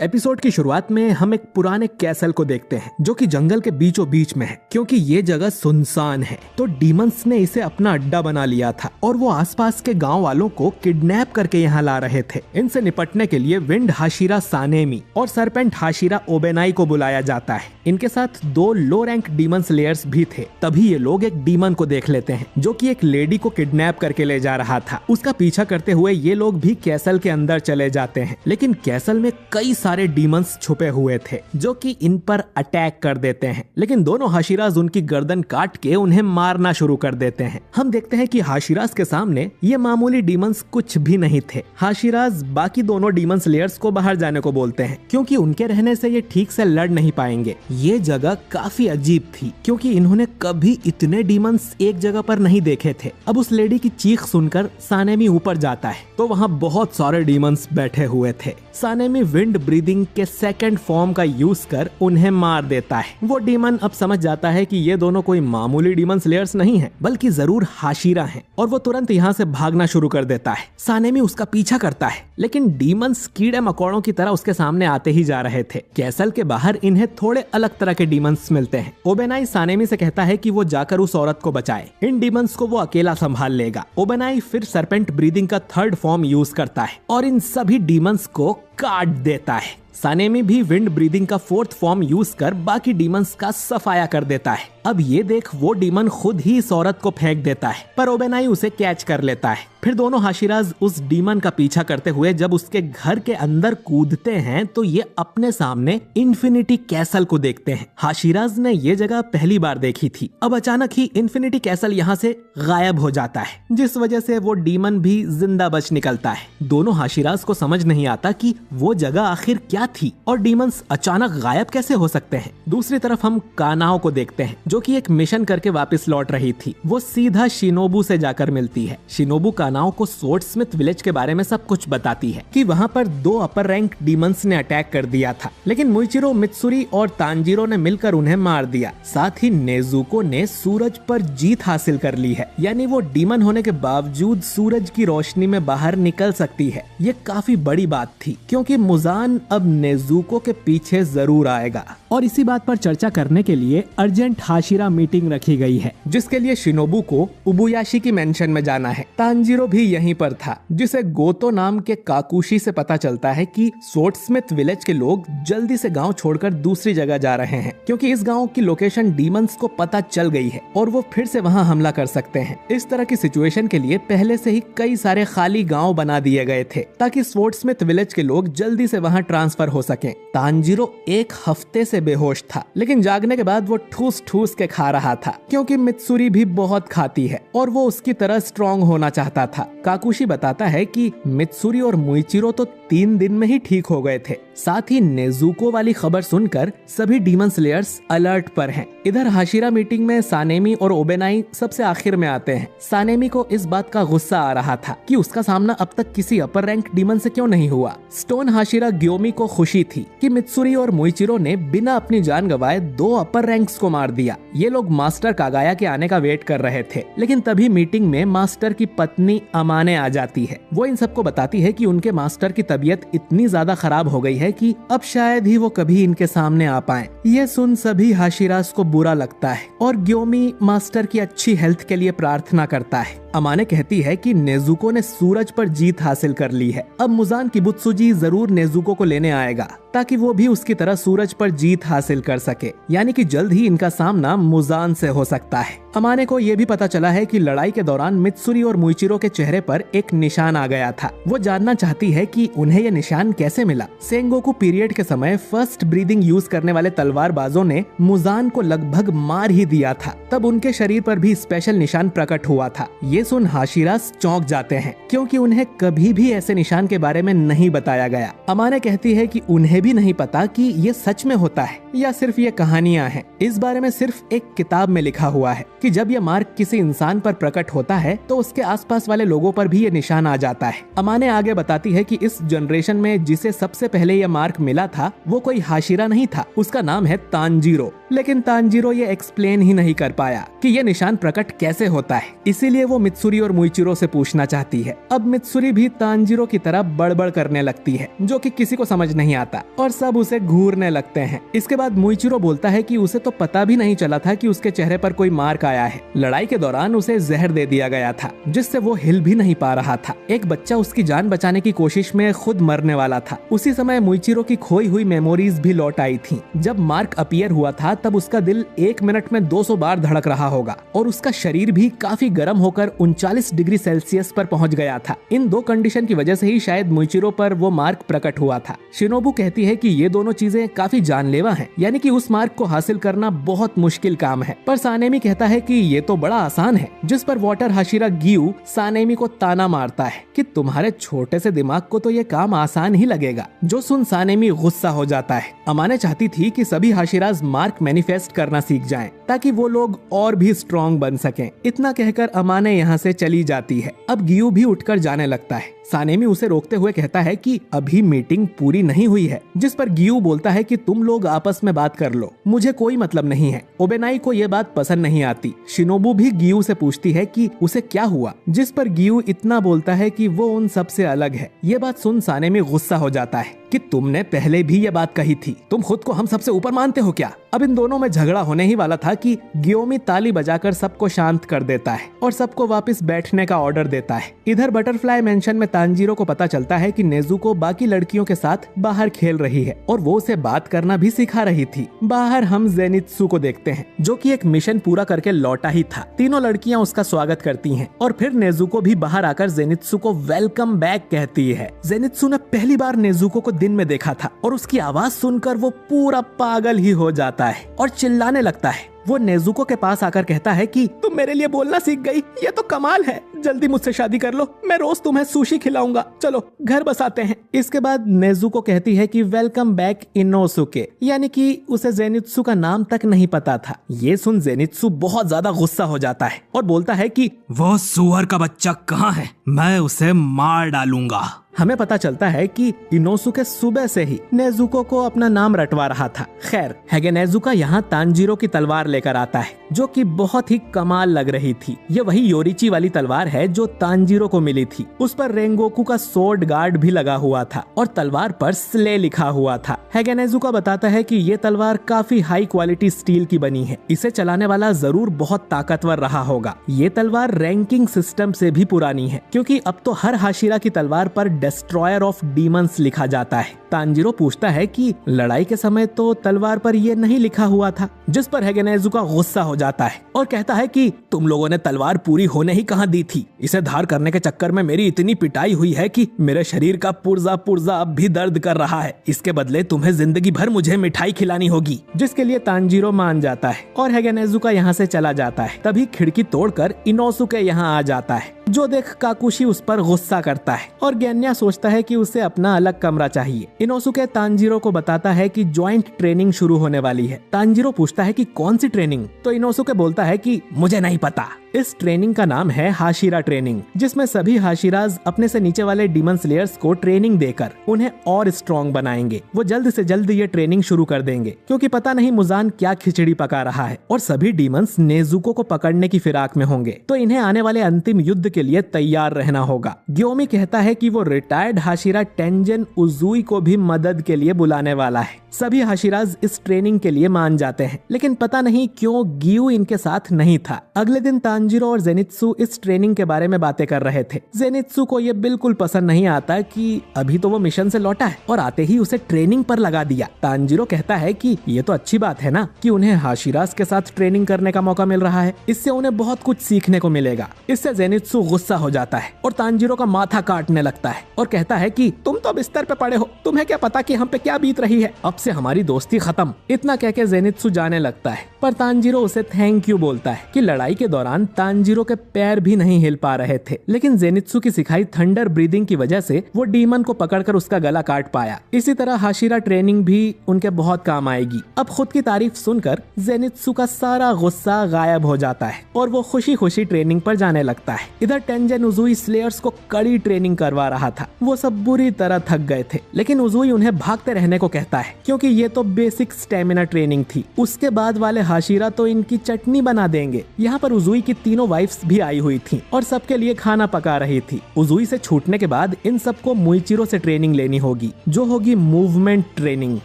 Episode की शुरुआत में हम एक पुराने कैसल को देखते हैं जो कि जंगल के बीचों बीच में है, क्योंकि ये जगह सुनसान है। तो डीमंस ने इसे अपना अड्डा बना लिया था और वो आसपास के गांव वालों को किडनैप करके यहाँ ला रहे थे। इनसे निपटने के लिए विंड हाशिरा सानेमी और सरपेंट हाशिरा ओबेनाई को बुलाया जाता है। इनके साथ 2 लो रैंक डीमन स्लेयर्स भी थे। तभी ये लोग एक डीमन को देख लेते हैं जो कि एक लेडी को किडनैप करके ले जा रहा था। उसका पीछा करते हुए ये लोग भी कैसल के अंदर चले जाते हैं, लेकिन कैसल में कई सारे डीमंस छुपे हुए थे जो कि इन पर अटैक कर देते हैं। लेकिन दोनों हाशिराज उनकी गर्दन काट के उन्हें मारना शुरू कर देते हैं। हम देखते हैं कि हाशिराज के सामने ये मामूली डीमंस कुछ भी नहीं थे। हाशिराज बाकी दोनों डीमन स्लेयर्स को बाहर जाने को बोलते हैं क्योंकि उनके रहने से ये ठीक से लड़ नहीं पाएंगे। ये जगह काफी अजीब थी क्योंकि इन्होंने कभी इतने डीमंस एक जगह पर नहीं देखे थे। अब उस लेडी की चीख सुनकर सानेमी ऊपर जाता है तो वहाँ बहुत सारे डीमंस बैठे हुए थे। सानेमी विंड ब्रीदिंग के सेकंड फॉर्म का यूज कर उन्हें मार देता है। वो डीमन अब समझ जाता है कि ये दोनों कोई मामूली डीमन स्लेयर्स नहीं हैं, बल्कि जरूर हाशिरा हैं, और वो तुरंत यहाँ से भागना शुरू कर देता है। सानेमी उसका पीछा करता है, लेकिन डीमंस कीड़े मकोड़ों की तरह उसके सामने आते ही जा रहे थे। कैसल के बाहर इन्हें थोड़े अलग तरह के डीमंस मिलते हैं। ओबेनाई सानेमी से कहता है कि वो जाकर उस औरत को बचाए, इन डीमंस को वो अकेला संभाल लेगा। ओबेनाई फिर सरपेंट ब्रीदिंग का थर्ड फॉर्म यूज करता है और इन सभी डीमंस को काट देता है। सानेमी भी विंड ब्रीदिंग का 4th फॉर्म यूज कर बाकी डीमंस का सफाया कर देता है। अब ये देख वो डीमन खुद ही इस औरत को फेंक देता है, पर ओबेनाई उसे कैच कर लेता है। फिर दोनों हाशिराज उस डीमन का पीछा करते हुए जब उसके घर के अंदर कूदते हैं तो ये अपने सामने इन्फिनिटी कैसल को देखते हैं। हाशिराज ने ये जगह पहली बार देखी थी। अब अचानक ही इन्फिनिटी कैसल यहाँ से गायब हो जाता है, जिस वजह से वो डीमन भी जिंदा बच निकलता है। दोनों हाशिराज को समझ नहीं आता कि वो जगह आखिर क्या थी और डीमंस अचानक गायब कैसे हो सकते हैं। दूसरी तरफ हम कानाओ को देखते हैं जो कि एक मिशन करके वापस लौट रही थी। वो सीधा शिनोबू से जाकर मिलती है। शिनोबू कानाओ को स्वर्डस्मिथ विलेज के बारे में सब कुछ बताती है कि वहाँ पर 2 अपर रैंक डीमंस ने अटैक कर दिया था, लेकिन मुइचिरो, मित्सुरी और तांजीरो ने मिलकर उन्हें मार दिया। साथ ही नेजुको ने सूरज पर जीत हासिल कर ली है, यानी वो डीमन होने के बावजूद सूरज की रोशनी में बाहर निकल सकती है। ये काफी बड़ी बात थी क्योंकि मुजान अब नेजुको के पीछे जरूर आएगा, और इसी बात पर चर्चा करने के लिए अर्जेंट हाशिरा मीटिंग रखी गई है, जिसके लिए शिनोबू को उबुयाशी की मेंशन में जाना है। तांजीरो भी यहीं पर था, जिसे गोतो नाम के काकुशी से पता चलता है कि स्वर्डस्मिथ विलेज के लोग जल्दी से गांव छोड़कर दूसरी जगह जा रहे हैं क्योंकि इस गांव की लोकेशन डीमंस को पता चल गई है और वो फिर से वहां हमला कर सकते हैं। इस तरह की सिचुएशन के लिए पहले से ही कई सारे खाली गांव बना दिए गए थे ताकि स्वर्डस्मिथ विलेज के लोग जल्दी से वहां ट्रांसफर हो सके। तांजीरो 1 हफ्ते से बेहोश था, लेकिन जागने के बाद वो ठूस ठूस के खा रहा था क्योंकि मित्सुरी भी बहुत खाती है और वो उसकी तरह स्ट्रॉन्ग होना चाहता था। काकुशी बताता है कि मित्सुरी और मुइचिरो तो 3 दिन में ही ठीक हो गए थे। साथ ही नेजुको वाली खबर सुनकर सभी डीमन स्लेयर्स अलर्ट पर हैं। इधर हाशिरा मीटिंग में सानेमी और ओबेनाई सबसे आखिर में आते हैं। सानेमी को इस बात का गुस्सा आ रहा था कि उसका सामना अब तक किसी अपर रैंक डीमन से क्यों नहीं हुआ। स्टोन हाशिरा ग्योमी को खुशी थी कि मित्सुरी और मुइचिरो ने बिना अपनी जान गंवाए 2 अपर रैंक्स को मार दिया। ये लोग मास्टर कागाया के आने का वेट कर रहे थे, लेकिन तभी मीटिंग में मास्टर की पत्नी अमाने आ जाती है। वो इन सबको बताती है कि उनके मास्टर की तबीयत इतनी ज्यादा खराब हो गई है कि अब शायद ही वो कभी इनके सामने आ पाए। ये सुन सभी हाशिराज को बुरा लगता है और ग्योमी मास्टर की अच्छी हेल्थ के लिए प्रार्थना करता है। अमाने कहती है कि नेजुको ने सूरज पर जीत हासिल कर ली है। अब मुजान किबुत्सुजी जरूर नेजुको को लेने आएगा ताकि वो भी उसकी तरह सूरज पर जीत हासिल कर सके, यानी कि जल्द ही इनका सामना मुजान से हो सकता है। अमाने को ये भी पता चला है कि लड़ाई के दौरान मित्सुरी और मुइचिरो के चेहरे पर एक निशान आ गया था। वो जानना चाहती है कि उन्हें यह निशान कैसे मिला। सेंगोकू पीरियड के समय फर्स्ट ब्रीदिंग यूज करने वाले तलवारबाजों ने मुजान को लगभग मार ही दिया था, तब उनके शरीर पर भी स्पेशल निशान प्रकट हुआ था। ये सुन हाशिराज चौंक जाते हैं क्योंकि उन्हें कभी भी ऐसे निशान के बारे में नहीं बताया गया। अमाने कहती है कि उन्हें भी नहीं पता कि ये सच में होता है या सिर्फ ये कहानियां हैं। इस बारे में सिर्फ एक किताब में लिखा हुआ है कि जब ये मार्क किसी इंसान पर प्रकट होता है तो उसके आसपास वाले लोगों पर भी ये निशान आ जाता है। अमाने आगे बताती है कि इस जनरेशन में जिसे सबसे पहले ये मार्क मिला था वो कोई हाशिरा नहीं था, उसका नाम है तांजीरो। लेकिन तांजीरो ये एक्सप्लेन ही नहीं कर पाया कि ये निशान प्रकट कैसे होता है। इसीलिए वो मित्सुरी और मुइचिरो से पूछना चाहती है। अब मित्सुरी भी तांजीरो की तरह बड़बड़ करने लगती है, जो कि किसी को समझ नहीं आता और सब उसे घूरने लगते हैं। इसके बाद मुइचिरो बोलता है कि उसे तो पता भी नहीं चला था कि उसके चेहरे पर कोई मार्क आया है। लड़ाई के दौरान उसे जहर दे दिया गया था, जिससे वो हिल भी नहीं पा रहा था। एक बच्चा उसकी जान बचाने की कोशिश में खुद मरने वाला था। उसी समय मुइचिरो की खोई हुई मेमोरीज भी लौट आई थी। जब मार्क अपीयर हुआ था तब उसका दिल 1 मिनट में 200 बार धड़क रहा होगा और उसका शरीर भी काफी गर्म होकर 39 डिग्री सेल्सियस पर पहुंच गया था। इन 2 कंडीशन की वजह से ही शायद मुइचिरो पर वो मार्क प्रकट हुआ था। शिनोबू कहती है कि ये दोनों चीजें काफी जानलेवा हैं, यानी कि उस मार्क को हासिल करना बहुत मुश्किल काम है। पर सानेमी कहता है कि ये तो बड़ा आसान है, जिस पर वाटर हाशिरा गियू सानेमी को ताना मारता है कि तुम्हारे छोटे से दिमाग को तो ये काम आसान ही लगेगा। जो सुन सानेमी गुस्सा हो जाता है। अमाने चाहती थी कि सभी हाशिराज मार्क मैनिफेस्ट करना सीख जाएं, ताकि वो लोग और भी स्ट्रॉन्ग बन सकें। इतना कहकर अमाने यहाँ से चली जाती है। अब गियू भी उठकर जाने लगता है। सानेमी उसे रोकते हुए कहता है कि अभी मीटिंग पूरी नहीं हुई है, जिस पर गियू बोलता है कि तुम लोग आपस में बात कर लो, मुझे कोई मतलब नहीं है। ओबेनाई को ये बात पसंद नहीं आती। शिनोबू भी गियू से पूछती है कि उसे क्या हुआ, जिस पर गियू इतना बोलता है कि वो उन सब से अलग है। ये बात सुन सानेमी गुस्सा हो जाता है कि तुमने पहले भी ये बात कही थी, तुम खुद को हम सबसे ऊपर मानते हो क्या। अब इन दोनों में झगड़ा होने ही वाला था कि गियोमी ताली बजाकर सबको शांत कर देता है और सबको वापस बैठने का ऑर्डर देता है। इधर बटरफ्लाई मेंशन में तांजीरो को पता चलता है कि नेजुको बाकी लड़कियों के साथ बाहर खेल रही है और वो उसे बात करना भी सिखा रही थी। बाहर हम जेनित्सु को देखते हैं, जो कि एक मिशन पूरा करके लौटा ही था। तीनों लड़कियां उसका स्वागत करती हैं और फिर नेजुको भी बाहर आकर जेनित्सु को वेलकम बैक कहती है। जेनित्सु ने पहली बार नेजुको को दिन में देखा था और उसकी आवाज सुनकर वो पूरा पागल ही हो जाता है और चिल्लाने लगता है। वो नेजुको के पास आकर कहता है कि तुम मेरे लिए बोलना सीख गई, ये तो कमाल है। जल्दी मुझसे शादी कर लो, मैं रोज तुम्हें सुशी खिलाऊंगा, चलो घर बसाते हैं। इसके बाद नेजुको कहती है कि वेलकम बैक इनोसुके, यानी कि उसे जेनित्सु का नाम तक नहीं पता था। ये सुन जेनित्सु बहुत ज्यादा गुस्सा हो जाता है और बोलता है कि वो सुअर का बच्चा कहाँ है, मैं उसे मार डालूंगा। हमें पता चलता है कि इनोसुके सुबह से ही नेजुको को अपना नाम रटवा रहा था। खैर, हेगेनेजुका यहाँ तांजीरो की तलवार लेकर आता है, जो कि बहुत ही कमाल लग रही थी। ये वही योरिची वाली तलवार है जो तांजीरो को मिली थी। उस पर रेंगोकू का सोर्ड गार्ड भी लगा हुआ था और तलवार पर स्ले लिखा हुआ था। हेगेनेजुका बताता है कि ये तलवार काफी हाई क्वालिटी स्टील की बनी है, इसे चलाने वाला जरूर बहुत ताकतवर रहा होगा। ये तलवार रैंकिंग सिस्टम से भी पुरानी है, क्योंकि अब तो हर हाशिरा की तलवार पर डिस्ट्रॉयर ऑफ डीमंस लिखा जाता है। तांजीरो पूछता है कि लड़ाई के समय तो तलवार पर ये नहीं लिखा हुआ था, जिस पर हेगेनेजुका गुस्सा हो जाता है और कहता है कि तुम लोगों ने तलवार पूरी होने ही कहाँ दी थी। इसे धार करने के चक्कर में मेरी इतनी पिटाई हुई है कि मेरे शरीर का पुर्जा पुर्जा अब भी दर्द कर रहा है। इसके बदले तुम्हें जिंदगी भर मुझे मिठाई खिलानी होगी, जिसके लिए तांजीरो मान जाता है और हेगेनेजुका यहाँ से चला जाता है। तभी खिड़की तोड़कर इनोसुके यहाँ आ जाता है, जो देख काकुशी उस पर गुस्सा करता है और गेन्या सोचता है कि उसे अपना अलग कमरा चाहिए। इनोसुके तांजीरो को बताता है कि जॉइंट ट्रेनिंग शुरू होने वाली है। तांजीरो पूछता है कि कौन सी ट्रेनिंग, तो इनोसुके बोलता है कि मुझे नहीं पता। इस ट्रेनिंग का नाम है हाशिरा ट्रेनिंग, जिसमें सभी हाशिराज अपने से नीचे वाले डीमन स्लेयर्स को ट्रेनिंग देकर उन्हें और स्ट्रॉन्ग बनाएंगे। वो जल्द से जल्द ये ट्रेनिंग शुरू कर देंगे, क्योंकि पता नहीं मुजान क्या खिचड़ी पका रहा है और सभी डीमंस नेजुको को पकड़ने की फिराक में होंगे, तो इन्हें आने वाले अंतिम युद्ध के लिए तैयार रहना होगा। ग्योमी कहता है कि वो रिटायर्ड हाशिरा टेंजन उजुई को भी मदद के लिए बुलाने वाला है। सभी हाशिराज इस ट्रेनिंग के लिए मान जाते हैं, लेकिन पता नहीं क्यों गियू इनके साथ नहीं था। अगले दिन तांजीरो और जेनित्सु इस ट्रेनिंग के बारे में बातें कर रहे थे। जेनित्सु को ये बिल्कुल पसंद नहीं आता कि अभी तो वो मिशन से लौटा है और आते ही उसे ट्रेनिंग पर लगा दिया। तांजीरो कहता है कि ये तो अच्छी बात है ना कि उन्हें हाशिराज के साथ ट्रेनिंग करने का मौका मिल रहा है, इससे उन्हें बहुत कुछ सीखने को मिलेगा। इससे जेनित्सु गुस्सा हो जाता है और तांजीरो का माथा काटने लगता है और कहता है कि तुम तो बिस्तर पे पड़े हो, तुम्हें क्या पता कि हम पे क्या बीत रही है, अब से हमारी दोस्ती खत्म। इतना कह के जेनित्सु जाने लगता है, पर तांजीरो उसे थैंक यू बोलता है कि लड़ाई के दौरान तांजीरो के पैर भी नहीं हिल पा रहे थे, लेकिन जेनित्सु की सिखाई थंडर ब्रीदिंग की वजह से वो डीमन को पकड़कर उसका गला काट पाया। इसी तरह हाशिरा ट्रेनिंग भी उनके बहुत काम आएगी। अब खुद की तारीफ सुनकर जेनित्सु का सारा गुस्सा गायब हो जाता है और वो खुशी खुशी ट्रेनिंग पर जाने लगता है। इधर टेंजन उजुई स्लेयर्स को कड़ी ट्रेनिंग करवा रहा था। वो सब बुरी तरह थक गए थे, लेकिन उजुई उन्हें भागते रहने को कहता है क्योंकि ये तो बेसिक स्टेमिना ट्रेनिंग थी। उसके बाद वाले हाशिरा तो इनकी चटनी बना देंगे। यहाँ पर उजुई की तीनों वाइफ्स भी आई हुई थी और सबके लिए खाना पका रही थी। उजुई से छूटने के बाद इन सबको मुइचिरो से ट्रेनिंग लेनी होगी, जो होगी मूवमेंट ट्रेनिंग,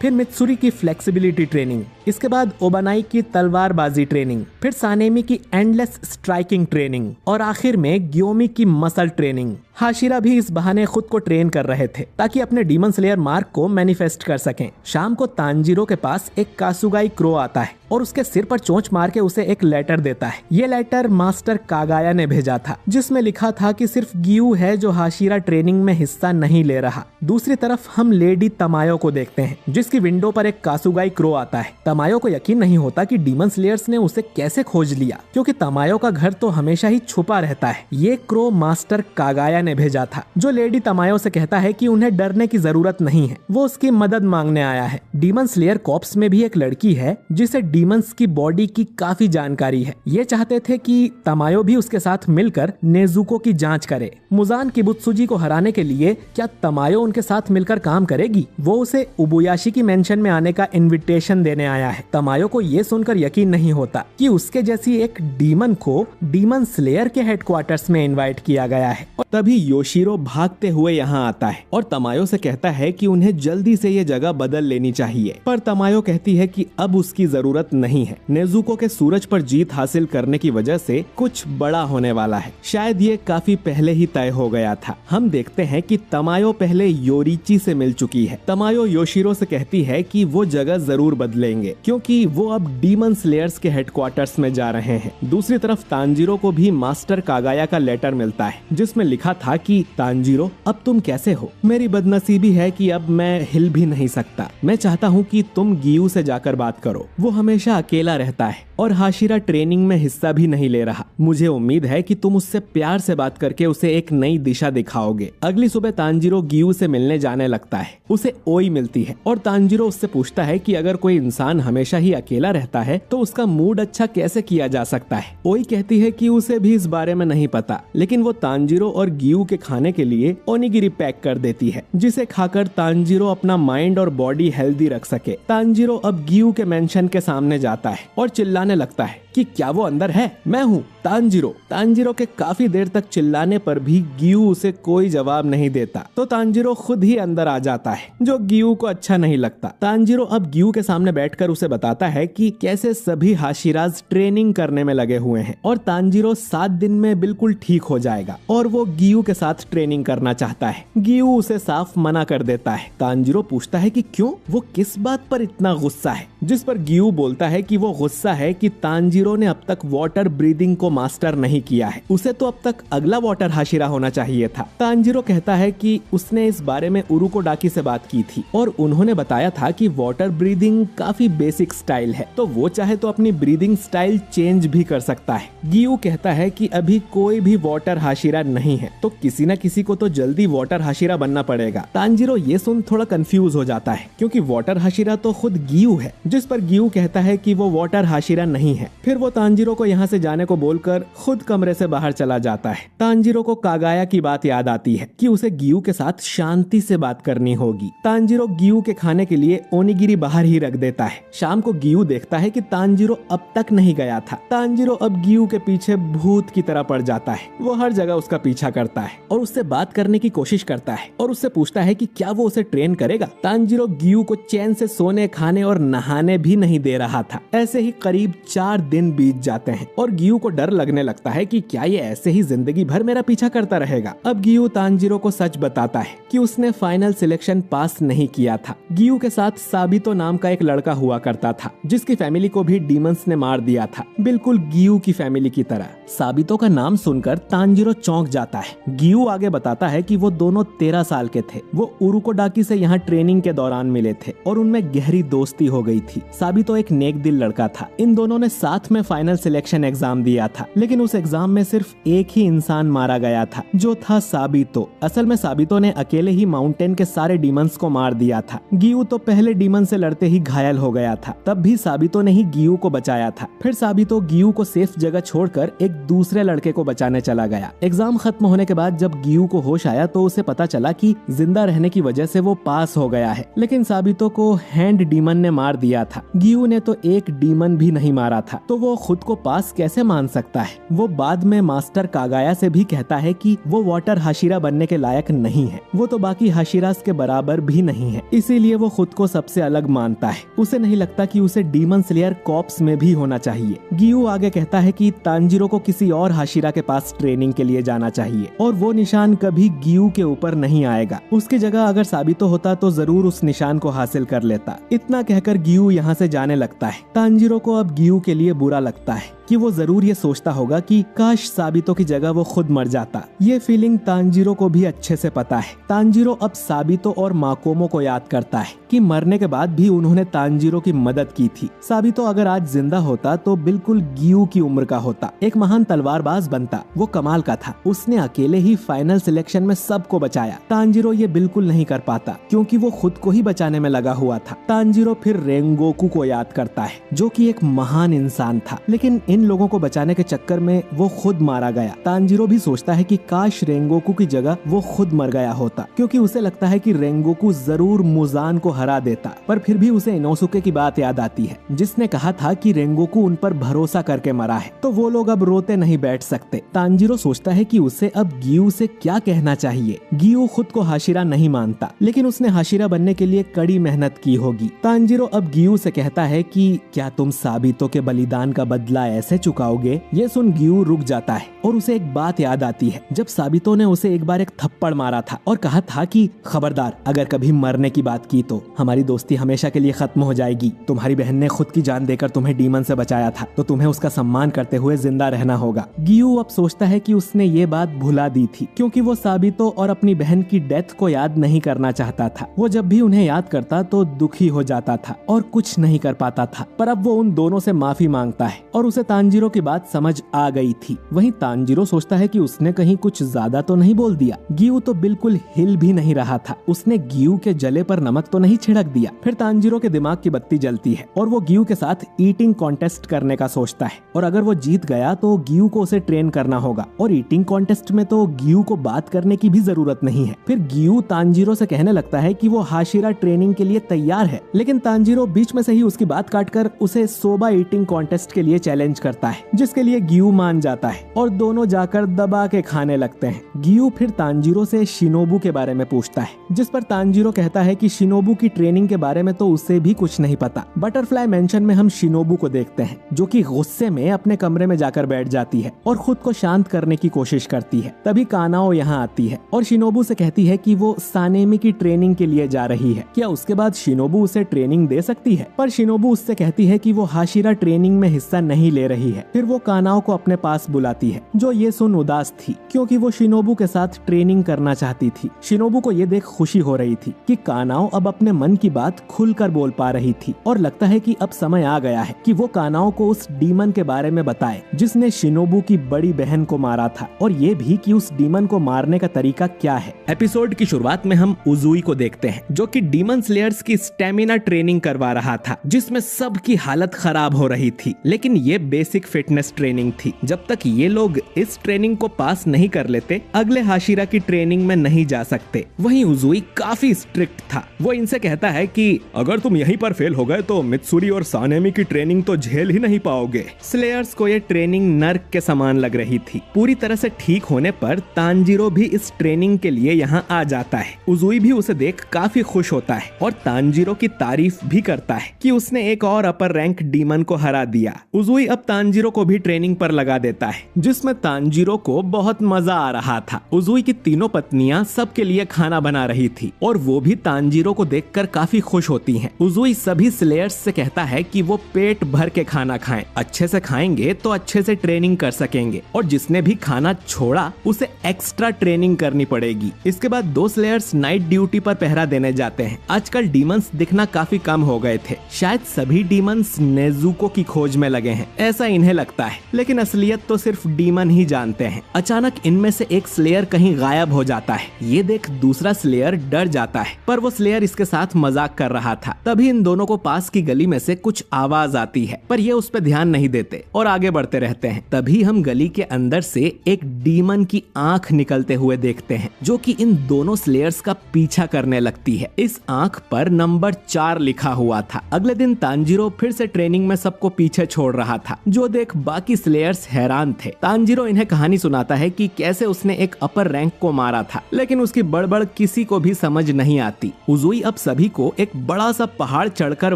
फिर मित्सुरी की फ्लेक्सिबिलिटी ट्रेनिंग, इसके बाद ओबानाई की तलवारबाजी ट्रेनिंग, फिर सानेमी की एंडलेस स्ट्राइकिंग ट्रेनिंग और आखिर में ग्योमी की मसल ट्रेनिंग। हाशिरा भी इस बहाने खुद को ट्रेन कर रहे थे ताकि अपने डीमन स्लेयर मार्क को मैनिफेस्ट कर सकें। शाम को तांजीरो के पास एक कासुगाई क्रो आता है और उसके सिर पर चोंच मार के उसे एक लेटर देता है। ये लेटर मास्टर कागाया ने भेजा था, जिसमें लिखा था कि सिर्फ गियू है जो हाशिरा ट्रेनिंग में हिस्सा नहीं ले रहा। दूसरी तरफ हम लेडी तमायो को देखते हैं, जिसकी विंडो पर एक कासुगाई क्रो आता है। तमायो को यकीन नहीं होता कि डीमन स्लेयर्स ने उसे कैसे खोज लिया, क्योंकि तमायो का घर तो हमेशा ही छुपा रहता है। ये क्रो मास्टर कागाया ने भेजा था, जो लेडी तमायो से कहता है कि उन्हें डरने की जरूरत नहीं है, वो उसकी मदद मांगने आया है। डीमन स्लेयर कॉर्प्स में भी एक लड़की है जिसे डीमंस की बॉडी की काफी जानकारी है। ये चाहते थे कि तमायो भी उसके साथ मिलकर नेजुको की जांच करे। मुजान किबुत्सुजी को हराने के लिए क्या तमायो उनके साथ मिलकर काम करेगी? वो उसे उबुयाशी की मेंशन में आने का इनविटेशन देने आया है। तमायो को ये सुनकर यकीन नहीं होता कि उसके जैसी एक डीमन को डीमन स्लेयर के हेडक्वार्टर्स में इनवाइट किया गया है। और तभी योशिरो भागते हुए यहाँ आता है और तमायो से कहता है कि उन्हें जल्दी से ये जगह बदल लेनी चाहिए, पर तमायो कहती है कि अब उसकी जरूरत नहीं है। नेजुको के सूरज पर जीत हासिल करने की वजह से कुछ बड़ा होने वाला है, शायद ये काफी पहले ही तय हो गया था। हम देखते हैं कि तमायो पहले योरिची से मिल चुकी है। तमायो योशिरो से कहती है कि वो जगह जरूर बदलेंगे क्योंकि वो अब डीमन स्लेयर्स के हेडक्वार्टर्स में जा रहे हैं। दूसरी तरफ तांजीरो को भी मास्टर कागाया का लेटर मिलता है, जिसमें लिखा था कि तांजीरो अब तुम कैसे हो? मेरी बदनसीबी है कि अब मैं हिल भी नहीं सकता। मैं चाहता हूँ कि तुम गियू से जाकर बात करो। वो हमेशा अकेला रहता है और हाशिरा ट्रेनिंग में हिस्सा भी नहीं ले रहा। मुझे उम्मीद है कि तुम उससे प्यार से बात करके उसे एक नई दिशा दिखाओगे। अगली सुबह तांजीरो गियू से मिलने जाने लगता है। उसे ओई मिलती है और तांजीरो उससे पूछता है कि अगर कोई इंसान हमेशा ही अकेला रहता है तो उसका मूड अच्छा कैसे किया जा सकता है। ओई कहती है कि उसे भी इस बारे में नहीं पता, लेकिन वो तांजीरो और गियू के खाने के लिए ओनिगिरी पैक कर देती है, जिसे खाकर तांजीरो अपना माइंड और बॉडी हेल्दी रख सके। तांजीरो अब गियू के मेंशन के सामने जाता है और चिल्लाने लगता है कि क्या वो अंदर है? मैं हूँ तांजीरो। तांजीरो के काफी देर तक चिल्लाने पर भी गियू उसे कोई जवाब नहीं देता, तो तांजीरो खुद ही अंदर आ जाता है, जो गियू को अच्छा नहीं लगता। तांजीरो अब गियू के सामने बैठकर उसे बताता है कि कैसे सभी हाशिराज ट्रेनिंग करने में लगे हुए हैं और तांजीरो 7 दिन में बिल्कुल ठीक हो जाएगा और वो गियू के साथ ट्रेनिंग करना चाहता है। गियू उसे साफ मना कर देता है। तांजीरो पूछता है कि क्यों, वो किस बात पर इतना गुस्सा है, जिस पर गियू बोलता है कि वो गुस्सा है कि तांजीरो ने अब तक वाटर ब्रीदिंग को मास्टर नहीं किया है। उसे तो अब तक अगला वाटर हाशिरा होना चाहिए था। तांजीरो कहता है कि उसने इस बारे में उरुकोडाकी से बात की थी और उन्होंने बताया था कि वाटर ब्रीदिंग काफी बेसिक स्टाइल है, तो वो चाहे तो अपनी ब्रीदिंग स्टाइल चेंज भी कर सकता है। गियू कहता है कि अभी कोई भी वाटर हाशिरा नहीं है, तो किसी न किसी को तो जल्दी वाटर हाशिरा बनना पड़ेगा। तांजीरो ये सुन थोड़ा कंफ्यूज हो जाता है, क्योंकि वाटर हाशिरा तो खुद गियू है, जिस पर गियू कहता है कि वो वाटर हाशिरा नहीं है। फिर वो तांजीरो को यहाँ से जाने को बोलकर खुद कमरे से बाहर चला जाता है। तांजीरो को कागाया की बात याद आती है कि उसे गियू के साथ शांति से बात करनी होगी। तांजीरो गियू के खाने के लिए ओनिगिरी बाहर ही रख देता है। शाम को गियू देखता है कि तांजीरो अब तक नहीं गया था। तांजीरो अब गियू के पीछे भूत की तरह पड़ जाता है। वो हर जगह उसका पीछा करता है और उससे बात करने की कोशिश करता है और उससे पूछता है कि क्या वो उसे ट्रेन करेगा। तांजीरो गियू को चैन से सोने, खाने और नहाने भी नहीं दे रहा था। ऐसे ही करीब 4 दिन बीत जाते हैं और गियू को डर लगने लगता है कि क्या ये ऐसे ही जिंदगी भर मेरा पीछा करता रहेगा। अब गियू तांजीरो को सच बताता है कि उसने फाइनल सिलेक्शन पास नहीं किया था। गियू के साथ साबितो नाम का एक लड़का हुआ करता था, जिसकी फैमिली को भी डीमंस ने मार दिया था, बिल्कुल गियू की फैमिली की तरह। साबितो का नाम सुनकर तांजीरो चौंक जाता है। गियू आगे बताता है कि वो दोनों 13 साल के थे। वो उरुकोडाकी से यहाँ ट्रेनिंग के दौरान मिले थे और उनमें गहरी दोस्ती हो गई थी। साबितो एक नेक दिल लड़का था। इन दोनों ने साथ में फाइनल सिलेक्शन एग्जाम दिया था, लेकिन उस एग्जाम में सिर्फ एक ही इंसान मारा गया था, जो था साबितो। असल में साबितो ने अकेले ही माउंटेन के सारे डीमंस को मार दिया था। गियू तो पहले डीमन से लड़ते ही घायल हो गया था, तब भी साबितो ने ही गियू को बचाया था। फिर साबितो गियू को सेफ जगह छोड़कर एक दूसरे लड़के को बचाने चला गया। एग्जाम खत्म होने के बाद जब गियू को होश आया तो उसे पता चला कि जिंदा रहने की वजह से वो पास हो गया है, लेकिन साबितो को हैंड डीमन ने मार दिया था। गियू ने तो एक डीमन भी नहीं मारा था, तो वो खुद को पास कैसे मान सकता है। वो बाद में मास्टर कागाया से भी कहता है कि वो वाटर हाशिरा बनने के लायक नहीं है, वो तो बाकी हाशिरास के बराबर भी नहीं है, इसीलिए वो खुद को सबसे अलग मानता है। उसे नहीं लगता कि उसे डीमन स्लेयर कॉर्प्स में भी होना चाहिए। गियू आगे कहता है कि तांजिरो को किसी और हाशिरा के पास ट्रेनिंग के लिए जाना चाहिए और वो निशान कभी गियू के ऊपर नहीं आएगा। उसकी जगह अगर साबितो होता तो जरूर उस निशान को हासिल कर लेता। इतना कहकर गियू यहाँ से जाने लगता है। तांजिरो को अब गियू के लिए बुरा लगता है कि वो जरूर ये सोचता होगा कि काश साबितो की जगह वो खुद मर जाता। ये फीलिंग तांजिरो को भी अच्छे से पता है। तांजिरो अब साबितो और माकोमो को याद करता है कि मरने के बाद भी उन्होंने तांजिरो की मदद की थी। साबितो अगर आज जिंदा होता तो बिल्कुल गियू की उम्र का होता, एक महान तलवारबाज बनता। वो कमाल का था, उसने अकेले ही फाइनल सिलेक्शन में सबको बचाया। तांजिरो ये बिल्कुल नहीं कर पाता क्योंकि वो खुद को ही बचाने में लगा हुआ था। तांजिरो फिर रेंगोकू को याद करता है, जो कि एक महान इंसान था, लेकिन इन लोगों को बचाने के चक्कर में वो खुद मारा गया। तांजिरो भी सोचता है कि काश रेंगोकू की जगह वो खुद मर गया होता, क्योंकि उसे लगता है कि रेंगोकू जरूर मुजान को हरा देता। पर फिर भी उसे इनोसुके की बात याद आती है, जिसने कहा था कि रेंगोकू उन पर भरोसा करके मरा है, तो वो लोग अब रोते नहीं बैठ सकते। तांजिरो सोचता है कि उसे अब गियू से क्या कहना चाहिए। गियू खुद को हाशिरा नहीं मानता, लेकिन उसने हाशिरा बनने के लिए कड़ी मेहनत की होगी। तांजिरो अब गियू से कहता है कि क्या तुम साबितो के बलिदान का बदला ऐसे चुकाओगे। ये सुन गियू रुक जाता है और उसे एक बात याद आती है, जब साबितो ने उसे एक बार एक थप्पड़ मारा था और कहा था कि खबरदार, अगर कभी मरने की बात की तो हमारी दोस्ती हमेशा के लिए खत्म हो जाएगी। तुम्हारी बहन ने खुद की जान देकर तुम्हें डीमन से बचाया था, तो तुम्हें उसका सम्मान करते हुए जिंदा रहना होगा। गियू अब सोचता है कि उसने ये बात भुला दी थी, क्योंकि वो साबितो और अपनी बहन की डेथ को याद नहीं करना चाहता था। वो जब भी उन्हें याद करता तो दुखी हो जाता था और कुछ नहीं कर पाता था। पर अब वो उन दोनों से माफी मांगता है और उसे तांजिरो की बात समझ आ गई थी। वहीं तांजिरो सोचता है कि उसने कहीं कुछ ज्यादा तो नहीं बोल दिया। गियू तो बिल्कुल हिल भी नहीं रहा था, उसने गियू के जले पर नमक तो नहीं छिड़क दिया। फिर तांजिरो के दिमाग की बत्ती जलती है और वो गियू के साथ ईटिंग कॉन्टेस्ट करने का सोचता है, और अगर वो जीत गया तो गियू को उसे ट्रेन करना होगा, और ईटिंग कॉन्टेस्ट में तो गियू को बात करने की भी जरूरत नहीं है। फिर गियू तांजिरो से कहने लगता है कि वो हाशिरा ट्रेनिंग के लिए तैयार है, लेकिन तांजिरो बीच में से ही उसकी बात काटकर उसे सोबा ईटिंग कॉन्टेस्ट के लिए चैलेंज करता है, जिसके लिए गियू मान जाता है और दोनों जाकर दबा के खाने लगते हैं। गियू फिर तांजिरो से शिनोबू के बारे में पूछता है, जिस पर तांजिरो कहता है कि शिनोबू की ट्रेनिंग के बारे में तो उसे भी कुछ नहीं पता। बटरफ्लाई मेंशन में हम शिनोबू को देखते हैं, जो कि गुस्से में अपने कमरे में जाकर बैठ जाती है और खुद को शांत करने की कोशिश करती है। तभी कानाओ यहाँ आती है और शिनोबू से कहती है कि वो सानेमी की ट्रेनिंग के लिए जा रही है। क्या उसके बाद शिनोबू उसे ट्रेनिंग दे सकती है? पर शिनोबू उससे कहती है कि वो हाशिरा ट्रेनिंग में हिस्सा नहीं ले रही है। फिर वो कानाओ को अपने पास बुलाती है, जो ये सुन उदास थी, क्योंकि वो शिनोबू के साथ ट्रेनिंग करना चाहती थी। शिनोबू को ये देख खुशी हो रही थी कि कानाओ अब अपने मन की बात खुलकर बोल पा रही थी, और लगता है कि अब समय आ गया है कि वो कानाओ को उस डीमन के बारे में बताए जिसने शिनोबू की बड़ी बहन को मारा था, और ये भी कि उस डीमन को मारने का तरीका क्या है। एपिसोड की शुरुआत में हम उजुई को देखते हैं, जो कि डीमन स्लेयर्स की स्टेमिना ट्रेनिंग करवा रहा था, जिसमें सबकी हालत खराब हो रही थी। लेकिन ये बेसिक फिटनेस ट्रेनिंग थी। जब तक ये लोग इस ट्रेनिंग को पास नहीं कर लेते, अगले हाशिरा की ट्रेनिंग में नहीं जा सकते। वहीं उजुई काफी स्ट्रिक्ट था। वो इनसे कहता है कि अगर तुम यहीं पर फेल हो गए तो मित्सुरी और सानेमी की ट्रेनिंग तो झेल ही नहीं पाओगे। स्लेयर्स को ये ट्रेनिंग नर्क के समान लग रही थी। पूरी तरह से ठीक होने पर तांजिरो भी इस ट्रेनिंग के लिए यहाँ आ जाता है। उजुई भी उसे देख काफी खुश होता है और तांजिरो की तारीफ भी करता है कि उसने एक और अपर रैंक डीमन को हरा दिया। उजुई अब तांजीरो को भी ट्रेनिंग पर लगा देता है, जिसमें तांजीरो को बहुत मजा आ रहा था। उजुई की तीनों पत्नियां सबके लिए खाना बना रही थी और वो भी तांजीरो को देखकर काफी खुश होती हैं। उजुई सभी स्लेयर्स से कहता है कि वो पेट भर के खाना खाएं, अच्छे से खाएंगे तो अच्छे से ट्रेनिंग कर सकेंगे, और जिसने भी खाना छोड़ा उसे एक्स्ट्रा ट्रेनिंग करनी पड़ेगी। इसके बाद 2 स्लेयर्स नाइट ड्यूटी पर पहरा देने जाते हैं। आजकल डीमंस दिखना काफी कम हो गए थे, शायद सभी डीमंस नेजुको की खोज में लगे हैं, ऐसा इन्हें लगता है, लेकिन असलियत तो सिर्फ डीमन ही जानते हैं। अचानक इनमें से एक स्लेयर कहीं गायब हो जाता है। ये देख दूसरा स्लेयर डर जाता है, पर वो स्लेयर इसके साथ मजाक कर रहा था। तभी इन दोनों को पास की गली में से कुछ आवाज आती है, पर ये उस पर ध्यान नहीं देते और आगे बढ़ते रहते हैं। तभी हम गली के अंदर से एक डीमन की आंख निकलते हुए देखते हैं, जो कि इन दोनों स्लेयर्स का पीछा करने लगती है। इस आंख पर नंबर 4 लिखा हुआ था। अगले दिन तांजीरो फिर से ट्रेनिंग में सबको पीछे छोड़ रहा था, जो देख बाकी स्लेयर्स हैरान थे। तांजीरो इन्हें कहानी सुनाता है कि कैसे उसने एक अपर रैंक को मारा था, लेकिन उसकी बड़बड़ किसी को भी समझ नहीं आती। उजुई अब सभी को एक बड़ा सा पहाड़ चढ़कर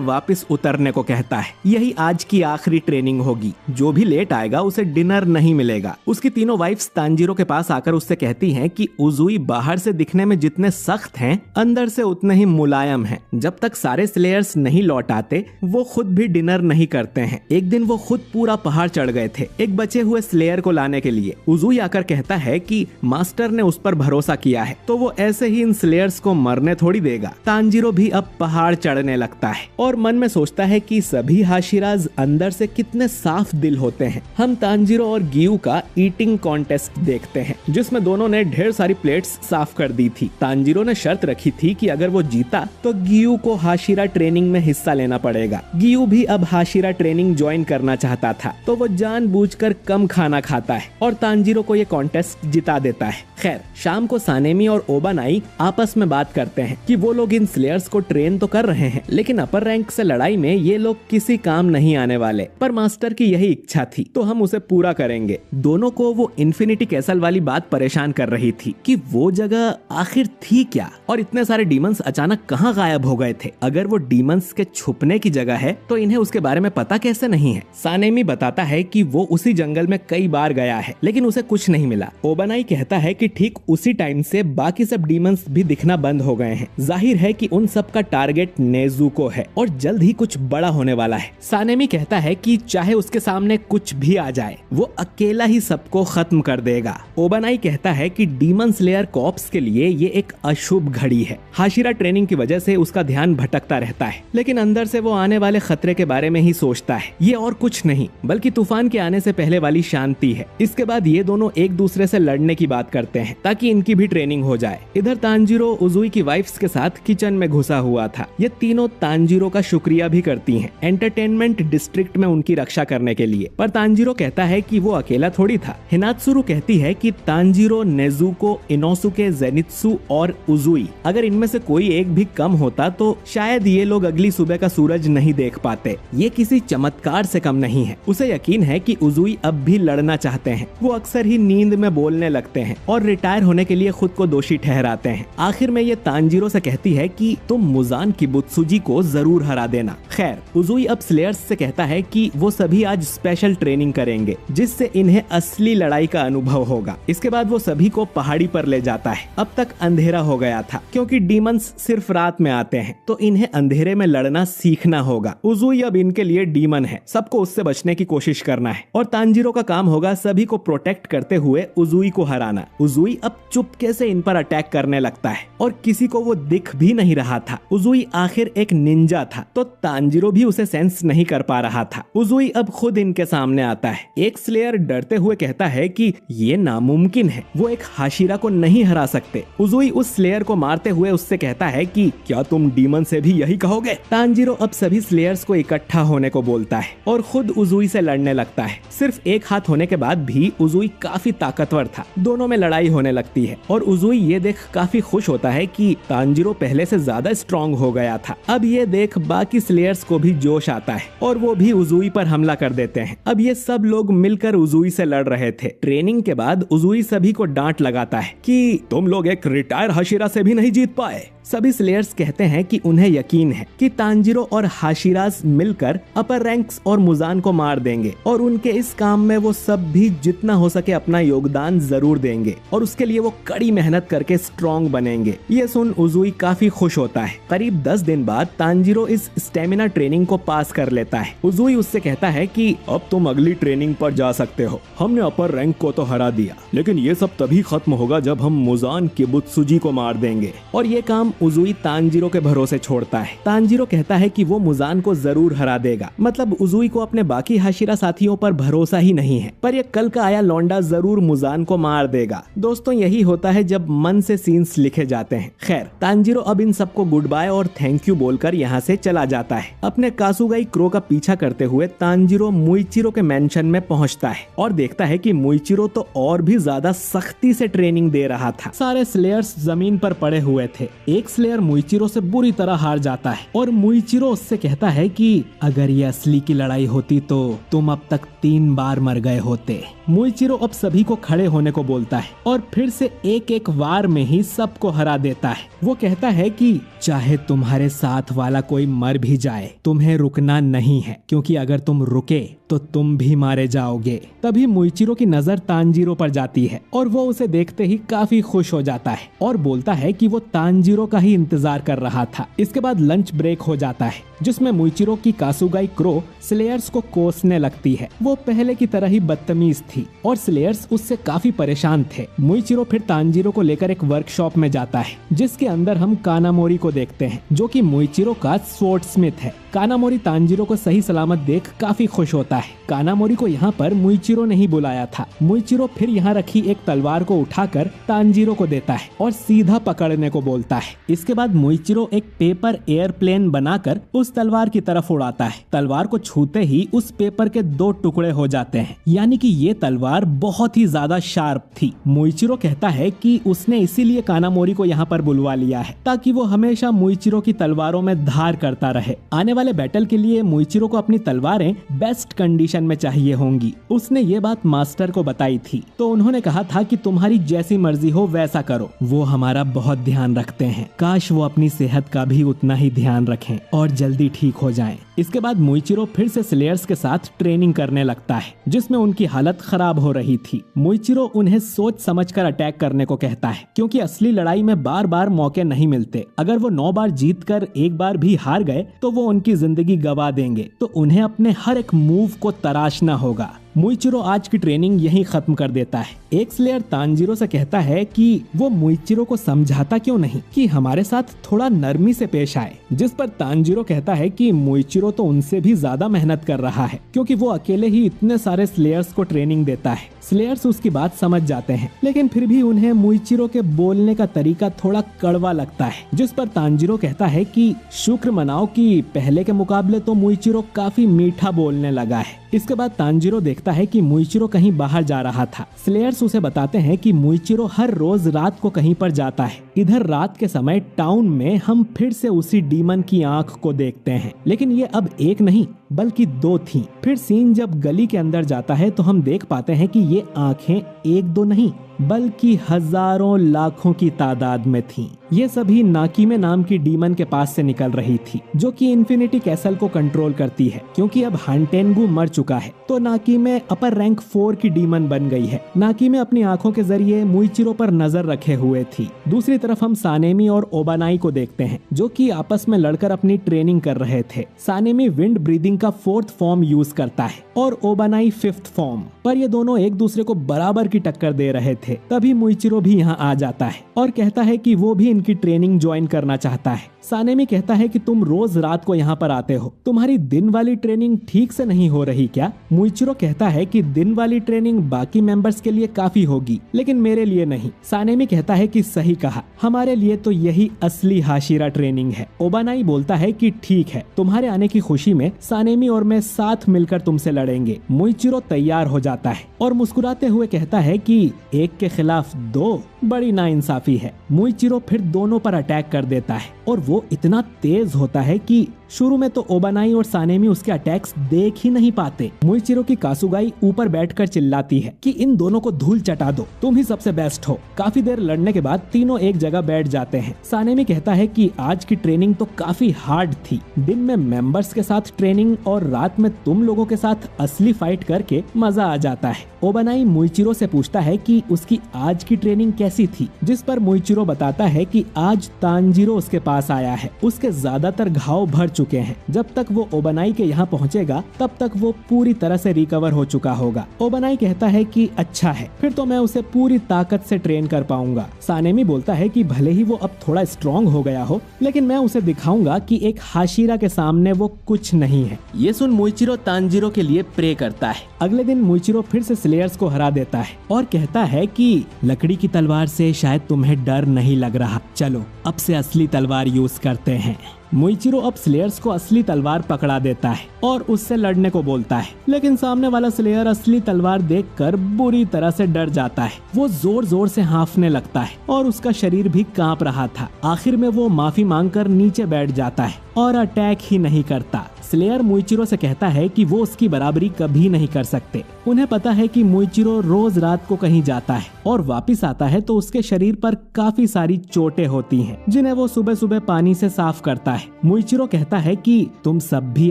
वापस उतरने को कहता है। यही आज की आखिरी ट्रेनिंग होगी, जो भी लेट आएगा उसे डिनर नहीं मिलेगा। उसकी तीनों वाइफ्स तांजीरो के पास आकर उससे कहती हैं कि उजुई बाहर से दिखने में जितने सख्त हैं, अंदर से उतने ही मुलायम हैं। जब तक सारे स्लेयर्स नहीं लौट आते, वो खुद भी डिनर नहीं करते हैं। एक दिन वो खुद पूरा पहाड़ चढ़ गए थे एक बचे हुए स्लेयर को लाने के लिए। उजुई आकर कहता है कि मास्टर ने उस पर भरोसा किया है, तो वो ऐसे ही इन स्लेयर्स को मरने थोड़ी देगा। तांजीरो भी अब पहाड़ चढ़ने लगता है और मन में सोचता है कि सभी हाशिराज अंदर से कितने साफ दिल होते हैं। हम तांजीरो और गियू का ईटिंग कॉन्टेस्ट देखते हैं, जिसमें दोनों ने ढेर सारी प्लेट्स साफ कर दी थी। तांजीरो ने शर्त रखी थी कि अगर वो जीता तो गियू को हाशिरा ट्रेनिंग में हिस्सा लेना पड़ेगा। गियू भी अब हाशिरा ट्रेनिंग ज्वाइन करना चाहता था, तो वो जानबूझकर कम खाना खाता है और तांजीरो को ये कॉन्टेस्ट जिता देता है। खैर, शाम को सानेमी और ओबानाई आपस में बात करते हैं कि वो लोग इन स्लेयर्स को ट्रेन तो कर रहे हैं, लेकिन अपर रैंक से लड़ाई में ये लोग किसी काम नहीं आने वाले। पर मास्टर की यही इच्छा थी, तो हम उसे पूरा करेंगे। दोनों को वो इन्फिनिटी कैसल वाली बात परेशान कर रही थी कि वो जगह आखिर थी क्या, और इतने सारे डीमंस अचानक कहाँ गायब हो गए थे। अगर वो डीमंस के छुपने की जगह है, तो इन्हें उसके बारे में पता कैसे नहीं है। सानेमी बताता है कि वो उसी जंगल में कई बार गया है, लेकिन उसे कुछ नहीं मिला। ओबानाई कहता है कि ठीक उसी टाइम से बाकी सब डीमंस भी दिखना बंद हो गए हैं। जाहिर है कि उन सब का टारगेट नेजुको है और जल्द ही कुछ बड़ा होने वाला है। सानेमी कहता है कि चाहे उसके सामने कुछ भी आ जाए, वो अकेला ही सबको खत्म कर देगा। ओबानाई कहता है कि डीमन स्लेयर कॉर्प्स के लिए ये एक अशुभ घड़ी है। हाशिरा ट्रेनिंग की वजह से उसका ध्यान भटकता रहता है, लेकिन अंदर से वो आने वाले खतरे के बारे में ही सोचता है। ये और कुछ नहीं बल्कि तूफान के आने से पहले वाली शांति है। इसके बाद ये दोनों एक दूसरे से लड़ने की बात करते हैं ताकि इनकी भी ट्रेनिंग हो जाए। इधर तांजीरो उजुई की वाइफ्स के साथ किचन में घुसा हुआ था। ये तीनों तांजीरो का शुक्रिया भी करती हैं एंटरटेनमेंट डिस्ट्रिक्ट में उनकी रक्षा करने के लिए, पर तांजीरो कहता है कि वो अकेला थोड़ी था। हिनात्सुरु कहती है कि तांजीरो, नेजुको, इनोसुके, जेनित्सु और उजुई, अगर इनमें से कोई एक भी कम होता तो शायद ये लोग अगली सुबह का सूरज नहीं देख पाते। ये किसी चमत्कार से कम नहीं है। उसे यकीन है कि उजुई अब भी लड़ना चाहते हैं। वो अक्सर ही नींद में बोलने लगते हैं और रिटायर होने के लिए खुद को दोषी ठहराते हैं। आखिर में ये तांजीरो से कहती है कि तुम मुजान किबुत्सुजी को जरूर हरा देना। खैर, उजुई अब स्लेयर्स से कहता है कि वो सभी आज स्पेशल ट्रेनिंग करेंगे, जिससे इन्हें असली लड़ाई का अनुभव होगा। इसके बाद वो सभी को पहाड़ी पर ले जाता है। अब तक अंधेरा हो गया था, क्योंकि डीमंस सिर्फ रात में आते हैं, तो इन्हें अंधेरे में लड़ना सीखना होगा। उजुई अब इनके लिए डीमन है, सबको उससे बचने की कोशिश करना है, और तांजीरो का काम होगा सभी को प्रोटेक्ट करते हुए उजुई को हराना। उजुई अब चुपके से इन पर अटैक करने लगता है और किसी को वो दिख भी नहीं रहा था। उजुई आखिर एक निंजा था, तो तांजीरो भी उसे सेंस नहीं कर पा रहा था। उजुई अब खुद इनके सामने आता है। एक स्लेयर डरते हुए कहता है कि ये नामुमकिन है, वो एक हाशिरा को नहीं हरा सकते। उजुई उस स्लेयर को मारते हुए उससे कहता है कि क्या तुम डीमन से भी यही कहोगे? तांजीरो अब सभी स्लेयर्स को इकट्ठा होने को बोलता है और खुद उजुई से लड़ने लगता है। सिर्फ एक हाथ होने के बाद भी उजुई काफी ताकतवर था। दोनों में लड़ाई होने लगती है और उजुई ये देख काफी खुश होता है कि तांजीरो पहले से ज्यादा स्ट्रॉन्ग हो गया था। अब ये देख बाकी स्लेयर्स को भी जोश आता है और वो भी उजुई पर हमला कर देते हैं। अब ये सब लोग मिलकर उजुई से लड़ रहे थे। ट्रेनिंग के बाद उजुई सभी को डांट लगाता है कि तुम लोग एक रिटायर हाशिरा से भी नहीं जीत पाए। सभी स्लेयर्स कहते हैं कि उन्हें यकीन है कि तांजीरो और हाशिरास मिलकर अपर रैंक्स और मुजान को मार देंगे और उनके इस काम में वो सब भी जितना हो सके अपना योगदान जरूर देंगे और उसके लिए वो कड़ी मेहनत करके स्ट्रॉन्ग बनेंगे। ये सुन उजुई काफी खुश होता है। करीब 10 दिन बाद तांजीरो इस स्टेमिना ट्रेनिंग को पास कर लेता है। उजुई उससे कहता है कि अब तुम अगली ट्रेनिंग पर जा सकते हो। हमने अपर रैंक को तो हरा दिया, लेकिन ये सब तभी खत्म होगा जब हम मुजान किबुत्सुजी को मार देंगे। और ये काम उजुई तांजीरो के भरोसे छोड़ता है। तांजीरो कहता है कि वो मुजान को जरूर हरा देगा। मतलब उजुई को अपने बाकी हाशिरा साथियों पर भरोसा ही नहीं है, पर ये कल का आया लौंडा जरूर मुजान को मार देगा। दोस्तों, यही होता है जब मन से सीन्स लिखे जाते हैं। खैर, तांजीरो अब इन सबको गुड बाय और थैंक यू बोलकर यहाँ से चला जाता है। अपने कासुगाई क्रो का पीछा करते हुए तांजीरो मुइचिरो के मेंशन में पहुँचता है और देखता है कि मुइचिरो तो और भी ज्यादा सख्ती से ट्रेनिंग दे रहा था। सारे स्लेयर्स जमीन पर पड़े हुए थे। एक स्लेयर मुइचिरो से बुरी तरह हार जाता है और मुइचिरो उससे कहता है कि अगर ये असली की लड़ाई होती तो तुम अब तक 3 बार मर गए होते। मुइचिरो अब सभी को खड़े होने को बोलता है और फिर से एक वार में ही सबको हरा देता है। वो कहता है कि चाहे तुम्हारे साथ वाला कोई मर भी जाए, तुम्हें रुकना नहीं है, क्योंकि अगर तुम रुके तो तुम भी मारे जाओगे। तभी मुइचिरो की नजर तांजीरो पर जाती है और वो उसे देखते ही काफी खुश हो जाता है और बोलता है कि वो तांजीरो का ही इंतजार कर रहा था। इसके बाद लंच ब्रेक हो जाता है, जिसमें मुइचिरो की कासुगाई क्रो स्लेयर्स को कोसने लगती है। वो पहले की तरह ही बदतमीज थी और स्लेयर्स उससे काफी परेशान थे। मुइचिरो फिर तांजीरो को लेकर एक वर्कशॉप में जाता है, जिसके अंदर हम कानामोरी को देखते हैं, जो कि मुइचिरो का स्वॉर्ड स्मिथ है। कानामोरी तांजीरो को सही सलामत देख काफी खुश होता है। कानामोरी को यहाँ पर मुइचिरो ने ही बुलाया था। मुइचिरो फिर यहाँ रखी एक तलवार को उठाकर तांजीरो को देता है और सीधा पकड़ने को बोलता है। इसके बाद मुइचिरो एक पेपर एयरप्लेन बनाकर उस तलवार की तरफ उड़ाता है। तलवार को छूते ही उस पेपर के 2 टुकड़े हो जाते हैं, यानी कि ये तलवार बहुत ही ज्यादा शार्प थी। मुइचिरो कहता है कि उसने इसीलिए कानामोरी को यहाँ पर बुलवा लिया है, ताकि वो हमेशा मुइचिरो की तलवारों में धार करता रहे। आने वाले बैटल के लिए मुइचिरो को अपनी तलवारें बेस्ट कंडीशन में चाहिए होंगी। उसने ये बात मास्टर को बताई थी, तो उन्होंने कहा था कि तुम्हारी जैसी मर्जी हो वैसा करो। वो हमारा बहुत ध्यान रखते हैं। काश वो अपनी सेहत का भी उतना ही ध्यान रखें और जल्दी ठीक हो जाएं। इसके बाद मुइचिरो फिर से स्लेयर्स के साथ ट्रेनिंग करने लगता है, जिसमें उनकी हालत खराब हो रही थी। मुइचिरो उन्हें सोच समझकर अटैक करने को कहता है, क्योंकि असली लड़ाई में बार बार मौके नहीं मिलते। अगर वो 9 बार जीत कर 1 बार भी हार गए तो वो उनकी जिंदगी गवा देंगे, तो उन्हें अपने हर एक मूव को तराशना होगा। मुइचिरो आज की ट्रेनिंग यहीं खत्म कर देता है। एक स्लेयर तांजीरो से कहता है कि वो मुइचिरो को समझाता क्यों नहीं कि हमारे साथ थोड़ा नरमी से पेश आए, जिस पर तांजीरो कहता है कि मुइचिरो तो उनसे भी ज्यादा मेहनत कर रहा है, क्योंकि वो अकेले ही इतने सारे स्लेयर्स को ट्रेनिंग देता है। स्लेयर्स उसकी बात समझ जाते हैं, लेकिन फिर भी उन्हें मुइचिरो के बोलने का तरीका थोड़ा कड़वा लगता है, जिस पर तांजीरो कहता है कि शुक्र मनाओ कि पहले के मुकाबले तो मुइचिरो काफी मीठा बोलने लगा है। इसके बाद तांजीरो देखता है कि मुइचिरो कहीं बाहर जा रहा था। स्लेयर्स उसे बताते हैं कि मुइचिरो हर रोज रात को कहीं पर जाता है। इधर रात के समय टाउन में हम फिर से उसी डीमन की आंख को देखते हैं, लेकिन ये अब एक नहीं बल्कि 2 थी। फिर सीन जब गली के अंदर जाता है तो हम देख पाते हैं कि ये आंखें 1-2 नहीं बल्कि हजारों लाखों की तादाद में थीं। ये सभी नाकीमे नाम की डीमन के पास से निकल रही थी, जो कि इन्फिनिटी कैसल को कंट्रोल करती है। क्योंकि अब हांटेंगु मर चुका है तो नाकीमे अपर रैंक 4 की डीमन बन गई है। नाकीमे अपनी आंखों के जरिए मुइचिरो पर नजर रखे हुए थी। दूसरी तरफ हम सानेमी और ओबानाई को देखते हैं, जो कि आपस में लड़कर अपनी ट्रेनिंग कर रहे थे। सानेमी विंड ब्रीदिंग का 4th फॉर्म यूज करता है और ओबानाई 5th फॉर्म, पर ये दोनों एक दूसरे को बराबर की टक्कर दे रहे थे। तभी मुइचिरो भी यहाँ आ जाता है और कहता है कि वो भी इनकी ट्रेनिंग ज्वाइन करना चाहता है। सानेमी कहता है कि तुम रोज रात को यहाँ पर आते हो, तुम्हारी दिन वाली ट्रेनिंग ठीक से नहीं हो रही क्या? मुइचिरो कहता है कि दिन वाली ट्रेनिंग बाकी मेंबर्स के लिए काफी होगी, लेकिन मेरे लिए नहीं। सानेमी कहता है कि सही कहा, हमारे लिए तो यही असली हाशिरा ट्रेनिंग है। ओबानाई बोलता है कि ठीक है, तुम्हारे आने की खुशी में सानेमी और मैं साथ मिलकर तुमसे लड़ेंगे। मुइचिरो तैयार हो जाता है और मुस्कुराते हुए कहता है कि एक के खिलाफ दो बड़ी नाइंसाफी है। मुइचिरो फिर दोनों पर अटैक कर देता है और वो इतना तेज होता है कि शुरू में तो ओबानाई और सानेमी उसके अटैक्स देख ही नहीं पाते। मुइचिरो की कासुगाई ऊपर बैठकर चिल्लाती है कि इन दोनों को धूल चटा दो, तुम ही सबसे बेस्ट हो। काफी देर लड़ने के बाद तीनों एक जगह बैठ जाते हैं। सानेमी कहता है कि आज की ट्रेनिंग तो काफी हार्ड थी, दिन में मेंबर्स के साथ ट्रेनिंग और रात में तुम लोगों के साथ असली फाइट करके मजा आ जाता है। ओबानाई मुइचिरो से पूछता है कि उसकी आज की ट्रेनिंग कैसी थी, जिस पर मुइचिरो बताता है कि आज तांजीरो उसके पास आया है, उसके ज्यादातर घाव भर चुके हैं। जब तक वो ओबानाई के यहाँ पहुँचेगा तब तक वो पूरी तरह से रिकवर हो चुका होगा। ओबानाई कहता है कि अच्छा है, फिर तो मैं उसे पूरी ताकत से ट्रेन कर पाऊंगा। सानेमी बोलता है कि भले ही वो अब थोड़ा स्ट्रॉन्ग हो गया हो, लेकिन मैं उसे दिखाऊंगा कि एक हाशिरा के सामने वो कुछ नहीं है। ये सुन मुइचिरो तांजीरो के लिए प्रे करता है। अगले दिन मुइचिरो फिर से स्लेयर्स को हरा देता है और कहता है कि लकड़ी की तलवार से शायद तुम्हें डर नहीं लग रहा, चलो अब से असली तलवार यूज करते हैं। मुइचिरो अब स्लेयर्स को असली तलवार पकड़ा देता है और उससे लड़ने को बोलता है, लेकिन सामने वाला स्लेयर असली तलवार देखकर बुरी तरह से डर जाता है। वो जोर जोर से हाँफने लगता है और उसका शरीर भी कांप रहा था। आखिर में वो माफी मांगकर नीचे बैठ जाता है और अटैक ही नहीं करता। स्लेयर मुइचिरो से कहता है कि वो उसकी बराबरी कभी नहीं कर सकते। उन्हें पता है कि मुइचिरो रोज रात को कहीं जाता है और वापस आता है तो उसके शरीर पर काफी सारी चोटें होती हैं, जिन्हें वो सुबह सुबह पानी से साफ करता है। मुइचिरो कहता है कि तुम सब भी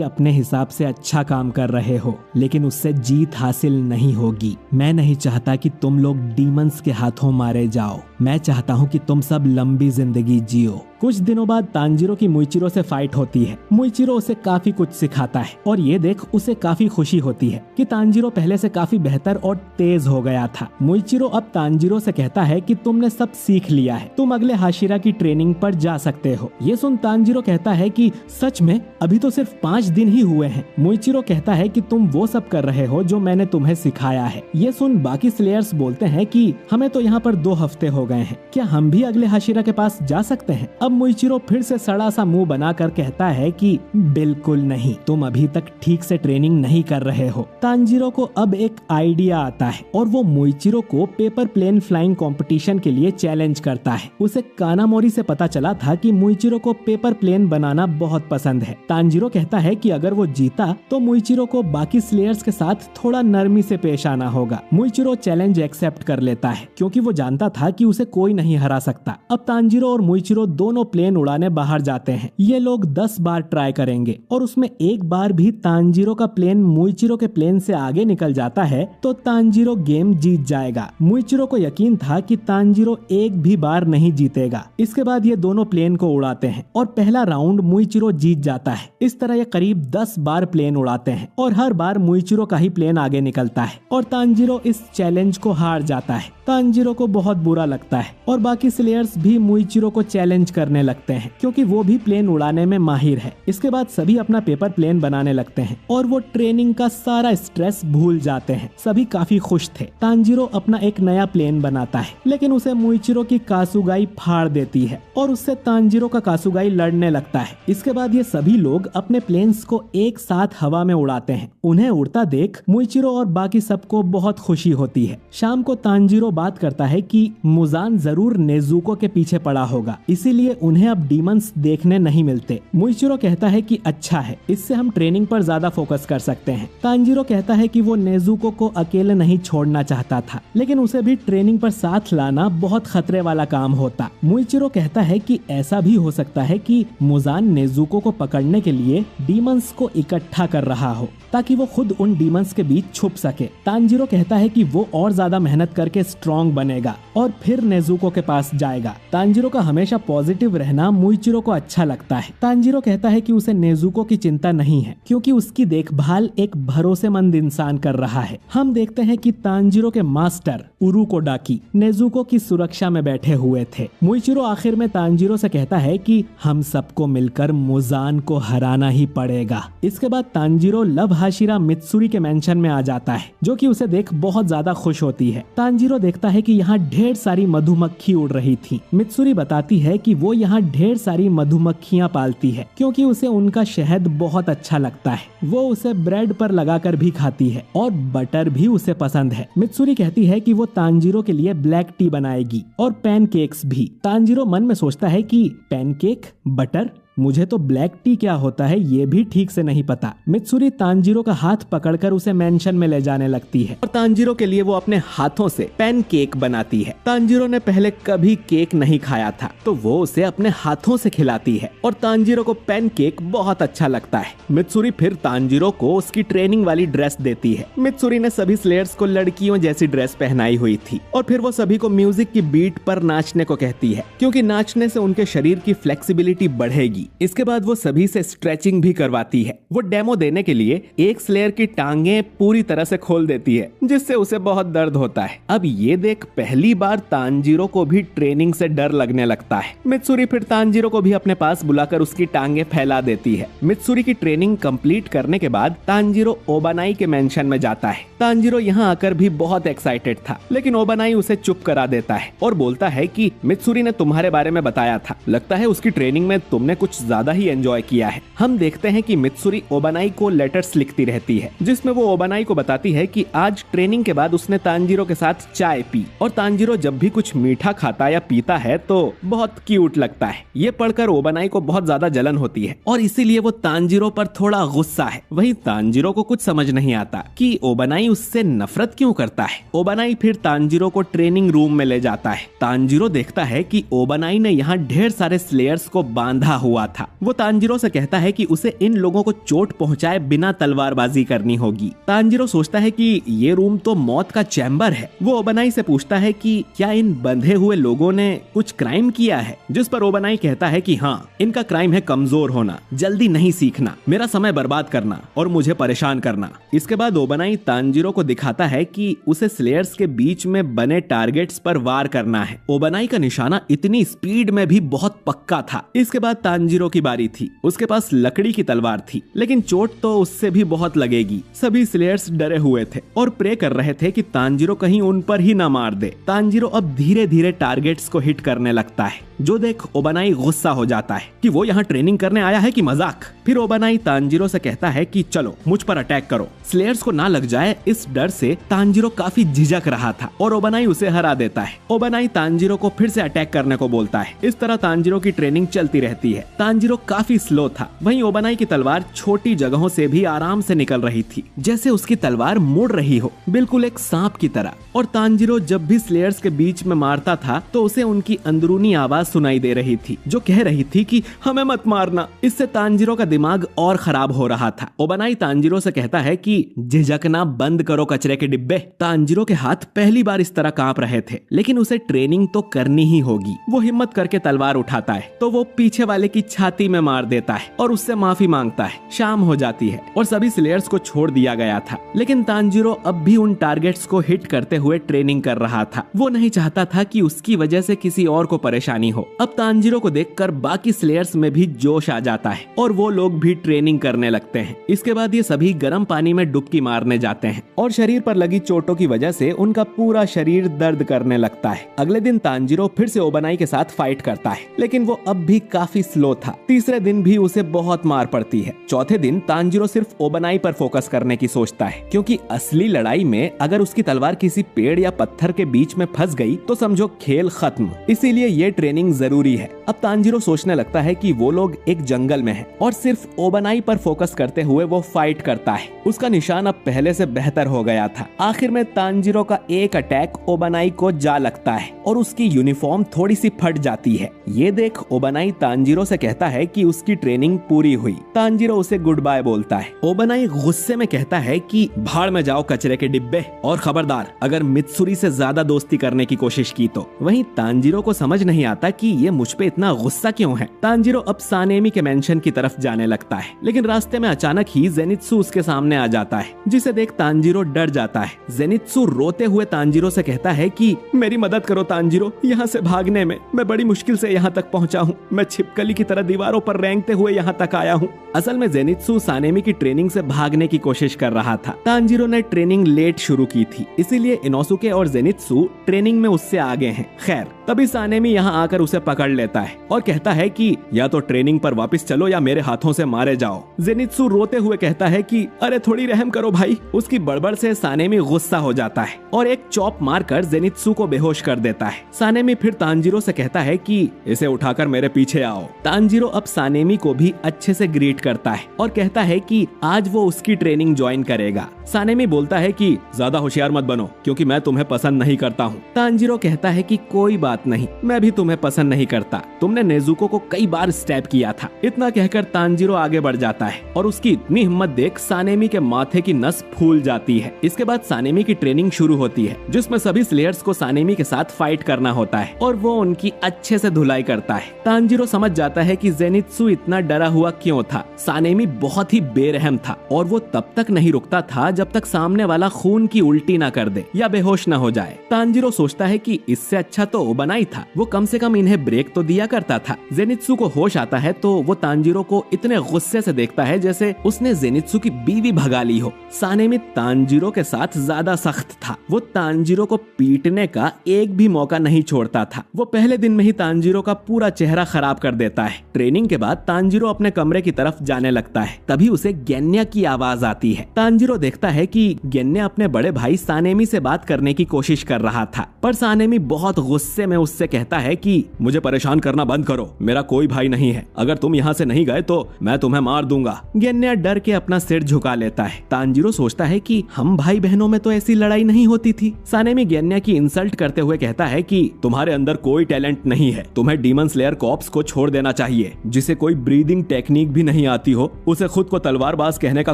अपने हिसाब से अच्छा काम कर रहे हो, लेकिन उससे जीत हासिल नहीं होगी। मैं नहीं चाहता कि तुम लोग डीमंस के हाथों मारे जाओ, मैं चाहता हूँ कि तुम सब लंबी जिंदगी जियो। कुछ दिनों बाद तांजीरो की मुइचिरो से फाइट होती है। मुइचिरो उसे काफी कुछ सिखाता है और ये देख उसे काफी खुशी होती है कि तांजीरो पहले से काफी बेहतर और तेज हो गया था। मुइचिरो अब तांजीरो से कहता है कि तुमने सब सीख लिया है, तुम अगले हाशिरा की ट्रेनिंग पर जा सकते हो। ये सुन तांजीरो कहता है कि सच में अभी तो सिर्फ 5 दिन ही हुए हैं। मुइचिरो कहता है कि तुम वो सब कर रहे हो जो मैंने तुम्हें सिखाया है। ये सुन बाकी स्लेयर्स बोलते हैं कि हमें तो यहाँ पर 2 हफ्ते हो गए हैं, क्या हम भी अगले हाशिरा के पास जा सकते हैं? अब मुइचिरो फिर से सड़ा सा मुंह बनाकर कहता है कि बिल्कुल नहीं, तुम अभी तक ठीक से ट्रेनिंग नहीं कर रहे हो। तांजीरो को अब एक आइडिया आता है और वो मुइचिरो को पेपर प्लेन फ्लाइंग कंपटीशन के लिए चैलेंज करता है। उसे कानामोरी से पता चला था कि मुइचिरो को पेपर प्लेन बनाना बहुत पसंद है। तांजीरो कहता है कि अगर वो जीता तो मुइचिरो को बाकी स्लेयर्स के साथ थोड़ा नरमी से पेश आना होगा। मुइचिरो चैलेंज एक्सेप्ट कर लेता है क्योंकि वो जानता था कि उसे कोई नहीं हरा सकता। अब तांजीरो और मुइचिरो दोनों प्लेन उड़ाने बाहर जाते हैं। ये लोग 10 बार ट्राई करेंगे और उसमें एक बार भी तांजीरो का प्लेन मुइचिरो के प्लेन से आगे निकल जाता है तो तांजीरो गेम जीत जाएगा। मुइचिरो को यकीन था कि तांजीरो एक भी बार नहीं जीतेगा। इसके बाद ये दोनों प्लेन को उड़ाते हैं और पहला राउंड मुइचिरो जीत जाता है। इस तरह ये करीब 10 बार प्लेन उड़ाते हैं और हर बार मुइचिरो का ही प्लेन आगे निकलता है और तांजीरो इस चैलेंज को हार जाता है। तांजीरो को बहुत बुरा लगता है और बाकी स्लेयर्स भी मुइचिरो को चैलेंज करने लगते हैं क्योंकि वो भी प्लेन उड़ाने में माहिर है। इसके बाद सभी अपना पेपर प्लेन बनाने लगते हैं और वो ट्रेनिंग का सारा स्ट्रेस भूल जाते हैं। सभी काफी खुश थे। तांजीरो अपना एक नया प्लेन बनाता है, लेकिन उसे मुइचिरो की कासुगाई फाड़ देती है और उससे तांजीरो का कासुगाई लड़ने लगता है। इसके बाद ये सभी लोग अपने प्लेन्स को एक साथ हवा में उड़ाते हैं। उन्हें उड़ता देख मुइचिरो और बाकी सबको बहुत खुशी होती है। शाम को तांजीरो बात करता है कि मुजान जरूर नेजुको के पीछे पड़ा होगा, इसीलिए उन्हें अब डीमंस देखने नहीं मिलते। मुइचिरो कहता है कि अच्छा है, इससे हम ट्रेनिंग पर ज्यादा फोकस कर सकते हैं। तांजीरो कहता है कि वो नेजुको को अकेले नहीं छोड़ना चाहता था, लेकिन उसे भी ट्रेनिंग पर साथ लाना बहुत खतरे वाला काम होता। मुइचिरो कहता है कि ऐसा भी हो सकता है कि मुजान नेजुको को पकड़ने के लिए डीमंस को इकट्ठा कर रहा हो ताकि वो खुद उन डीमंस के बीच छुप सके। तांजीरो कहता है कि वो और ज्यादा मेहनत करके स्ट्रॉन्ग बनेगा और फिर नेजुको के पास जाएगा। तांजीरो का हमेशा पॉजिटिव रहना मुइचिरो को अच्छा लगता है। तांजीरो कहता है कि उसे नेजुको की चिंता नहीं है क्योंकि उसकी देखभाल एक भरोसेमंद इंसान कर रहा है। हम देखते हैं कि तांजीरो के मास्टर उरुकोडाकी नेजुको की सुरक्षा में बैठे हुए थे। मुइचिरो आखिर में तांजीरो से कहता है कि हम सबको मिलकर मुजान को हराना ही पड़ेगा। इसके बाद तांजीरो लव हाशिरा मित्सुरी के मेंशन में आ जाता है, जो कि उसे देख बहुत ज्यादा खुश होती है। तांजीरो देखता है कि यहाँ ढेर सारी मधुमक्खी उड़ रही थी। मित्सुरी बताती है कि वो यहाँ ढेर सारी मधुमक्खियाँ पालती है क्योंकि उसे उनका शहद बहुत अच्छा लगता है। वो उसे ब्रेड पर लगाकर भी खाती है और बटर भी उसे पसंद है। मित्सुरी कहती है कि वो तांजीरो के लिए ब्लैक टी बनाएगी और पैनकेक्स भी। तांजीरो मन में सोचता है कि पैनकेक, बटर, मुझे तो ब्लैक टी क्या होता है ये भी ठीक से नहीं पता। मित्सुरी तांजीरो का हाथ पकड़कर उसे मेंशन में ले जाने लगती है और तांजीरो के लिए वो अपने हाथों से पैनकेक बनाती है। तांजीरो ने पहले कभी केक नहीं खाया था तो वो उसे अपने हाथों से खिलाती है और तांजीरो को पैनकेक बहुत अच्छा लगता है। मित्सुरी फिर तांजीरो को उसकी ट्रेनिंग वाली ड्रेस देती है। मित्सुरी ने सभी स्लेयर्स को लड़कियों जैसी ड्रेस पहनाई हुई थी और फिर वो सभी को म्यूजिक की बीट पर नाचने को कहती है क्योंकि नाचने से उनके शरीर की फ्लेक्सिबिलिटी बढ़ेगी। इसके बाद वो सभी से स्ट्रेचिंग भी करवाती है। वो डेमो देने के लिए एक स्लेयर की टांगे पूरी तरह से खोल देती है जिससे उसे बहुत दर्द होता है। अब ये देख पहली बार तांजीरो को भी ट्रेनिंग से डर लगने लगता है। मित्सुरी फिर तांजीरो को भी अपने पास बुलाकर उसकी टांगे फैला देती है। मित्सुरी की ट्रेनिंग कंप्लीट करने के बाद तांजीरो ओबानाई के मेंशन में जाता है। तांजीरो यहाँ आकर भी बहुत एक्साइटेड था लेकिन ओबानाई उसे चुप करा देता है और बोलता है कि मित्सुरी ने तुम्हारे बारे में बताया था, लगता है उसकी ट्रेनिंग में तुमने कुछ ज्यादा ही एंजॉय किया है। हम देखते हैं कि मित्सुरी ओबानाई को लेटर्स लिखती रहती है जिसमें वो ओबानाई को बताती है कि आज ट्रेनिंग के बाद उसने तांजीरो के साथ चाय पी और तांजीरो जब भी कुछ मीठा खाता या पीता है तो बहुत क्यूट लगता है। ये पढ़कर ओबानाई को बहुत ज्यादा जलन होती है और इसीलिए वो तांजीरो पर थोड़ा गुस्सा है। वहीं तांजीरो को कुछ समझ नहीं आता कि ओबानाई उससे नफरत क्यों करता है। ओबानाई फिर तांजीरो को ट्रेनिंग रूम में ले जाता है। तांजीरो देखता है कि ओबानाई ने यहाँ ढेर सारे स्लेयर्स को बांधा हुआ था। वो तांजीरो से कहता है कि उसे इन लोगों को चोट पहुंचाए बिना तलवारबाजी करनी होगी। तांजीरो सोचता है कि ये रूम तो मौत का चैम्बर है। वो ओबानाई से पूछता है कि क्या इन बंधे हुए लोगों ने कुछ क्राइम किया है, जिस पर ओबानाई कहता है कि हाँ, इनका क्राइम है कमजोर होना, जल्दी नहीं सीखना, मेरा समय बर्बाद करना और मुझे परेशान करना। इसके बाद ओबानाई तांजीरो को दिखाता है कि उसे स्लेयर्स के बीच में बने टारगेट्स पर वार करना है। ओबानाई का निशाना इतनी स्पीड में भी बहुत पक्का था। इसके बाद तांजीरो की बारी थी। उसके पास लकड़ी की तलवार थी लेकिन चोट तो उससे भी बहुत लगेगी। सभी स्लेयर्स डरे हुए थे और प्रे कर रहे थे कि तांजीरो कहीं उन पर ही ना मार दे। तांजीरो अब धीरे धीरे टारगेट्स को हिट करने लगता है जो देख ओबानाई गुस्सा हो जाता है कि वो यहाँ ट्रेनिंग करने आया है कि मजाक। फिर ओबानाई तांजीरो से कहता है कि चलो मुझ पर अटैक करो। स्लेयर्स को ना लग जाए इस डर से तांजीरो काफी झिझक रहा था और ओबानाई उसे हरा देता है। ओबानाई तांजीरो को फिर से अटैक करने को बोलता है। इस तरह तांजीरो की ट्रेनिंग चलती रहती है। तांजीरो काफी स्लो था। वहीं ओबानाई की तलवार छोटी जगहों से भी आराम से निकल रही थी, जैसे उसकी तलवार मुड़ रही हो, बिल्कुल एक सांप की तरह। और तांजीरो जब भी स्लेयर्स के बीच में मारता था तो उसे उनकी अंदरूनी आवाज सुनाई दे रही थी जो कह रही थी कि हमें मत मारना। इससे तांजीरो का दिमाग और खराब हो रहा था। ओबानाई तांजीरो से कहता है कि झिझकना बंद करो कचरे के डिब्बे। तांजीरो के हाथ पहली बार इस तरह कांप रहे थे लेकिन उसे ट्रेनिंग तो करनी ही होगी। वो हिम्मत करके तलवार उठाता है तो वो पीछे वाले की छाती में मार देता है और उससे माफी मांगता है। शाम हो जाती है और सभी स्लेयर्स को छोड़ दिया गया था लेकिन तांजीरो अब भी उन टारगेट्स को हिट करते हुए ट्रेनिंग कर रहा था। वो नहीं चाहता था कि उसकी वजह से किसी और को परेशानी हो। अब तांजीरो को देखकर बाकी स्लेयर्स में भी जोश आ जाता है और वो लोग भी ट्रेनिंग करने लगते हैं। इसके बाद ये सभी गर्म पानी में डुबकी मारने जाते हैं और शरीर पर लगी चोटों की वजह से उनका पूरा शरीर दर्द करने लगता है। अगले दिन तांजीरो फिर से ओबानाई के साथ फाइट करता है लेकिन वो अब भी काफी स्लो था। तीसरे दिन भी उसे बहुत मार पड़ती है। चौथे दिन तांजीरो सिर्फ ओबानाई पर फोकस करने की सोचता है क्योंकि असली लड़ाई में अगर उसकी तलवार किसी पेड़ या पत्थर के बीच में फंस गई तो समझो खेल खत्म। इसीलिए ये ट्रेनिंग जरूरी है। अब तांजीरो सोचने लगता है कि वो लोग एक जंगल में हैं और सिर्फ ओबानाई पर फोकस करते हुए वो फाइट करता है। उसका निशान अब पहले से बेहतर हो गया था। आखिर में तांजीरो का एक अटैक ओबानाई को जा लगता है और उसकी यूनिफॉर्म थोड़ी सी फट जाती है। ये देख ओबानाई तांजीरो से कहता है कि उसकी ट्रेनिंग पूरी हुई। तांजीरो उसे गुड बाय बोलता है। ओबानाई गुस्से में कहता है कि भाड़ में जाओ कचरे के डिब्बे, और खबरदार अगर मित्सुरी से ज्यादा दोस्ती करने की कोशिश की तो। वहीं तांजीरो को समझ नहीं आता कि ये मुझ पे इतना गुस्सा क्यों है। तांजीरो अब सानेमी के मेंशन की तरफ जाने लगता है लेकिन रास्ते में अचानक ही जेनित्सु उसके सामने आ जाता है जिसे देख तांजीरो डर जाता है। जेनित्सु रोते हुए तांजीरो से कहता है कि मेरी मदद करो तांजीरो, यहाँ से भागने में मैं बड़ी मुश्किल से यहाँ तक पहुँचा हूँ। मैं छिपकली की तरह तरह दीवारों पर रेंगते हुए यहाँ तक आया हूँ। असल में जेनित्सु सानेमी की ट्रेनिंग से भागने की कोशिश कर रहा था। तांजीरो ने ट्रेनिंग लेट शुरू की थी, इसीलिए इनोसुके और जेनित्सु ट्रेनिंग में उससे आगे हैं। खैर, तभी सानेमी यहाँ आकर उसे पकड़ लेता है और कहता है कि या तो ट्रेनिंग पर वापस चलो या मेरे हाथों से मारे जाओ। जेनित्सु रोते हुए कहता है कि अरे थोड़ी रहम करो भाई। उसकी बड़बड़ से सानेमी गुस्सा हो जाता है और एक चॉप मारकर जेनित्सु को बेहोश कर देता है। सानेमी फिर तांजीरो से कहता है कि इसे उठाकर मेरे पीछे आओ। तांजीरो अब सानेमी को भी अच्छे से ग्रीट करता है और कहता है कि आज वो उसकी ट्रेनिंग ज्वाइन करेगा। सानेमी बोलता है कि ज्यादा होशियार मत बनो क्योंकि मैं तुम्हें पसंद नहीं करता हूँ। तांजीरो कहता है कि कोई बात नहीं, मैं भी तुम्हें पसंद नहीं करता। तुमने नेजुको को कई बार स्टैब किया था। इतना कहकर तांजीरो आगे बढ़ जाता है और उसकी इतनी हिम्मत देख सानेमी के माथे की नस फूल जाती है। इसके बाद सानेमी की ट्रेनिंग शुरू होती है जिसमें सभी स्लेयर्स को सानेमी के साथ फाइट करना होता है और वो उनकी अच्छे से धुलाई करता है। तांजीरो समझ जाता है कि जेनित्सु इतना डरा हुआ क्यों था। सानेमी बहुत ही बेरहम था और वो तब तक नहीं रुकता था जब तक सामने वाला खून की उल्टी ना कर दे या बेहोश ना हो जाए। तांजीरो सोचता है कि इससे अच्छा तो ओबनाई था, वो कम से कम इन्हें ब्रेक तो दिया करता था। जेनित्सु को होश आता है तो वो तांजीरो को इतने गुस्से से देखता है जैसे उसने जेनित्सु की बीवी भगा ली हो। सानेमी तांजीरो के साथ ज्यादा सख्त था। वो तांजीरो को पीटने का एक भी मौका नहीं छोड़ता था। वो पहले दिन में ही तांजीरो का पूरा चेहरा खराब कर देता है। ट्रेनिंग के बाद तांजीरो अपने कमरे की तरफ जाने लगता है। तभी उसे गेन्या की आवाज आती है। तांजीरो देखता है कि गेन्या अपने बड़े भाई सानेमी से बात करने की कोशिश कर रहा था, पर सानेमी बहुत गुस्से में उससे कहता है कि मुझे परेशान करना बंद करो, मेरा कोई भाई नहीं है। अगर तुम यहाँ से नहीं गए तो मैं तुम्हें मार दूंगा। गेन्या डर के अपना सिर झुका लेता है। तांजीरो सोचता है कि हम भाई बहनों में तो ऐसी लड़ाई नहीं होती थी। सानेमी गेन्या की इंसल्ट करते हुए कहता है कि तुम्हारे अंदर कोई टैलेंट नहीं है, तुम्हें डीमन स्लेयर कॉर्प्स को छोड़ देना चाहिए। जिसे कोई ब्रीदिंग टेक्निक भी नहीं आती हो उसे खुद को तलवारबाज कहने का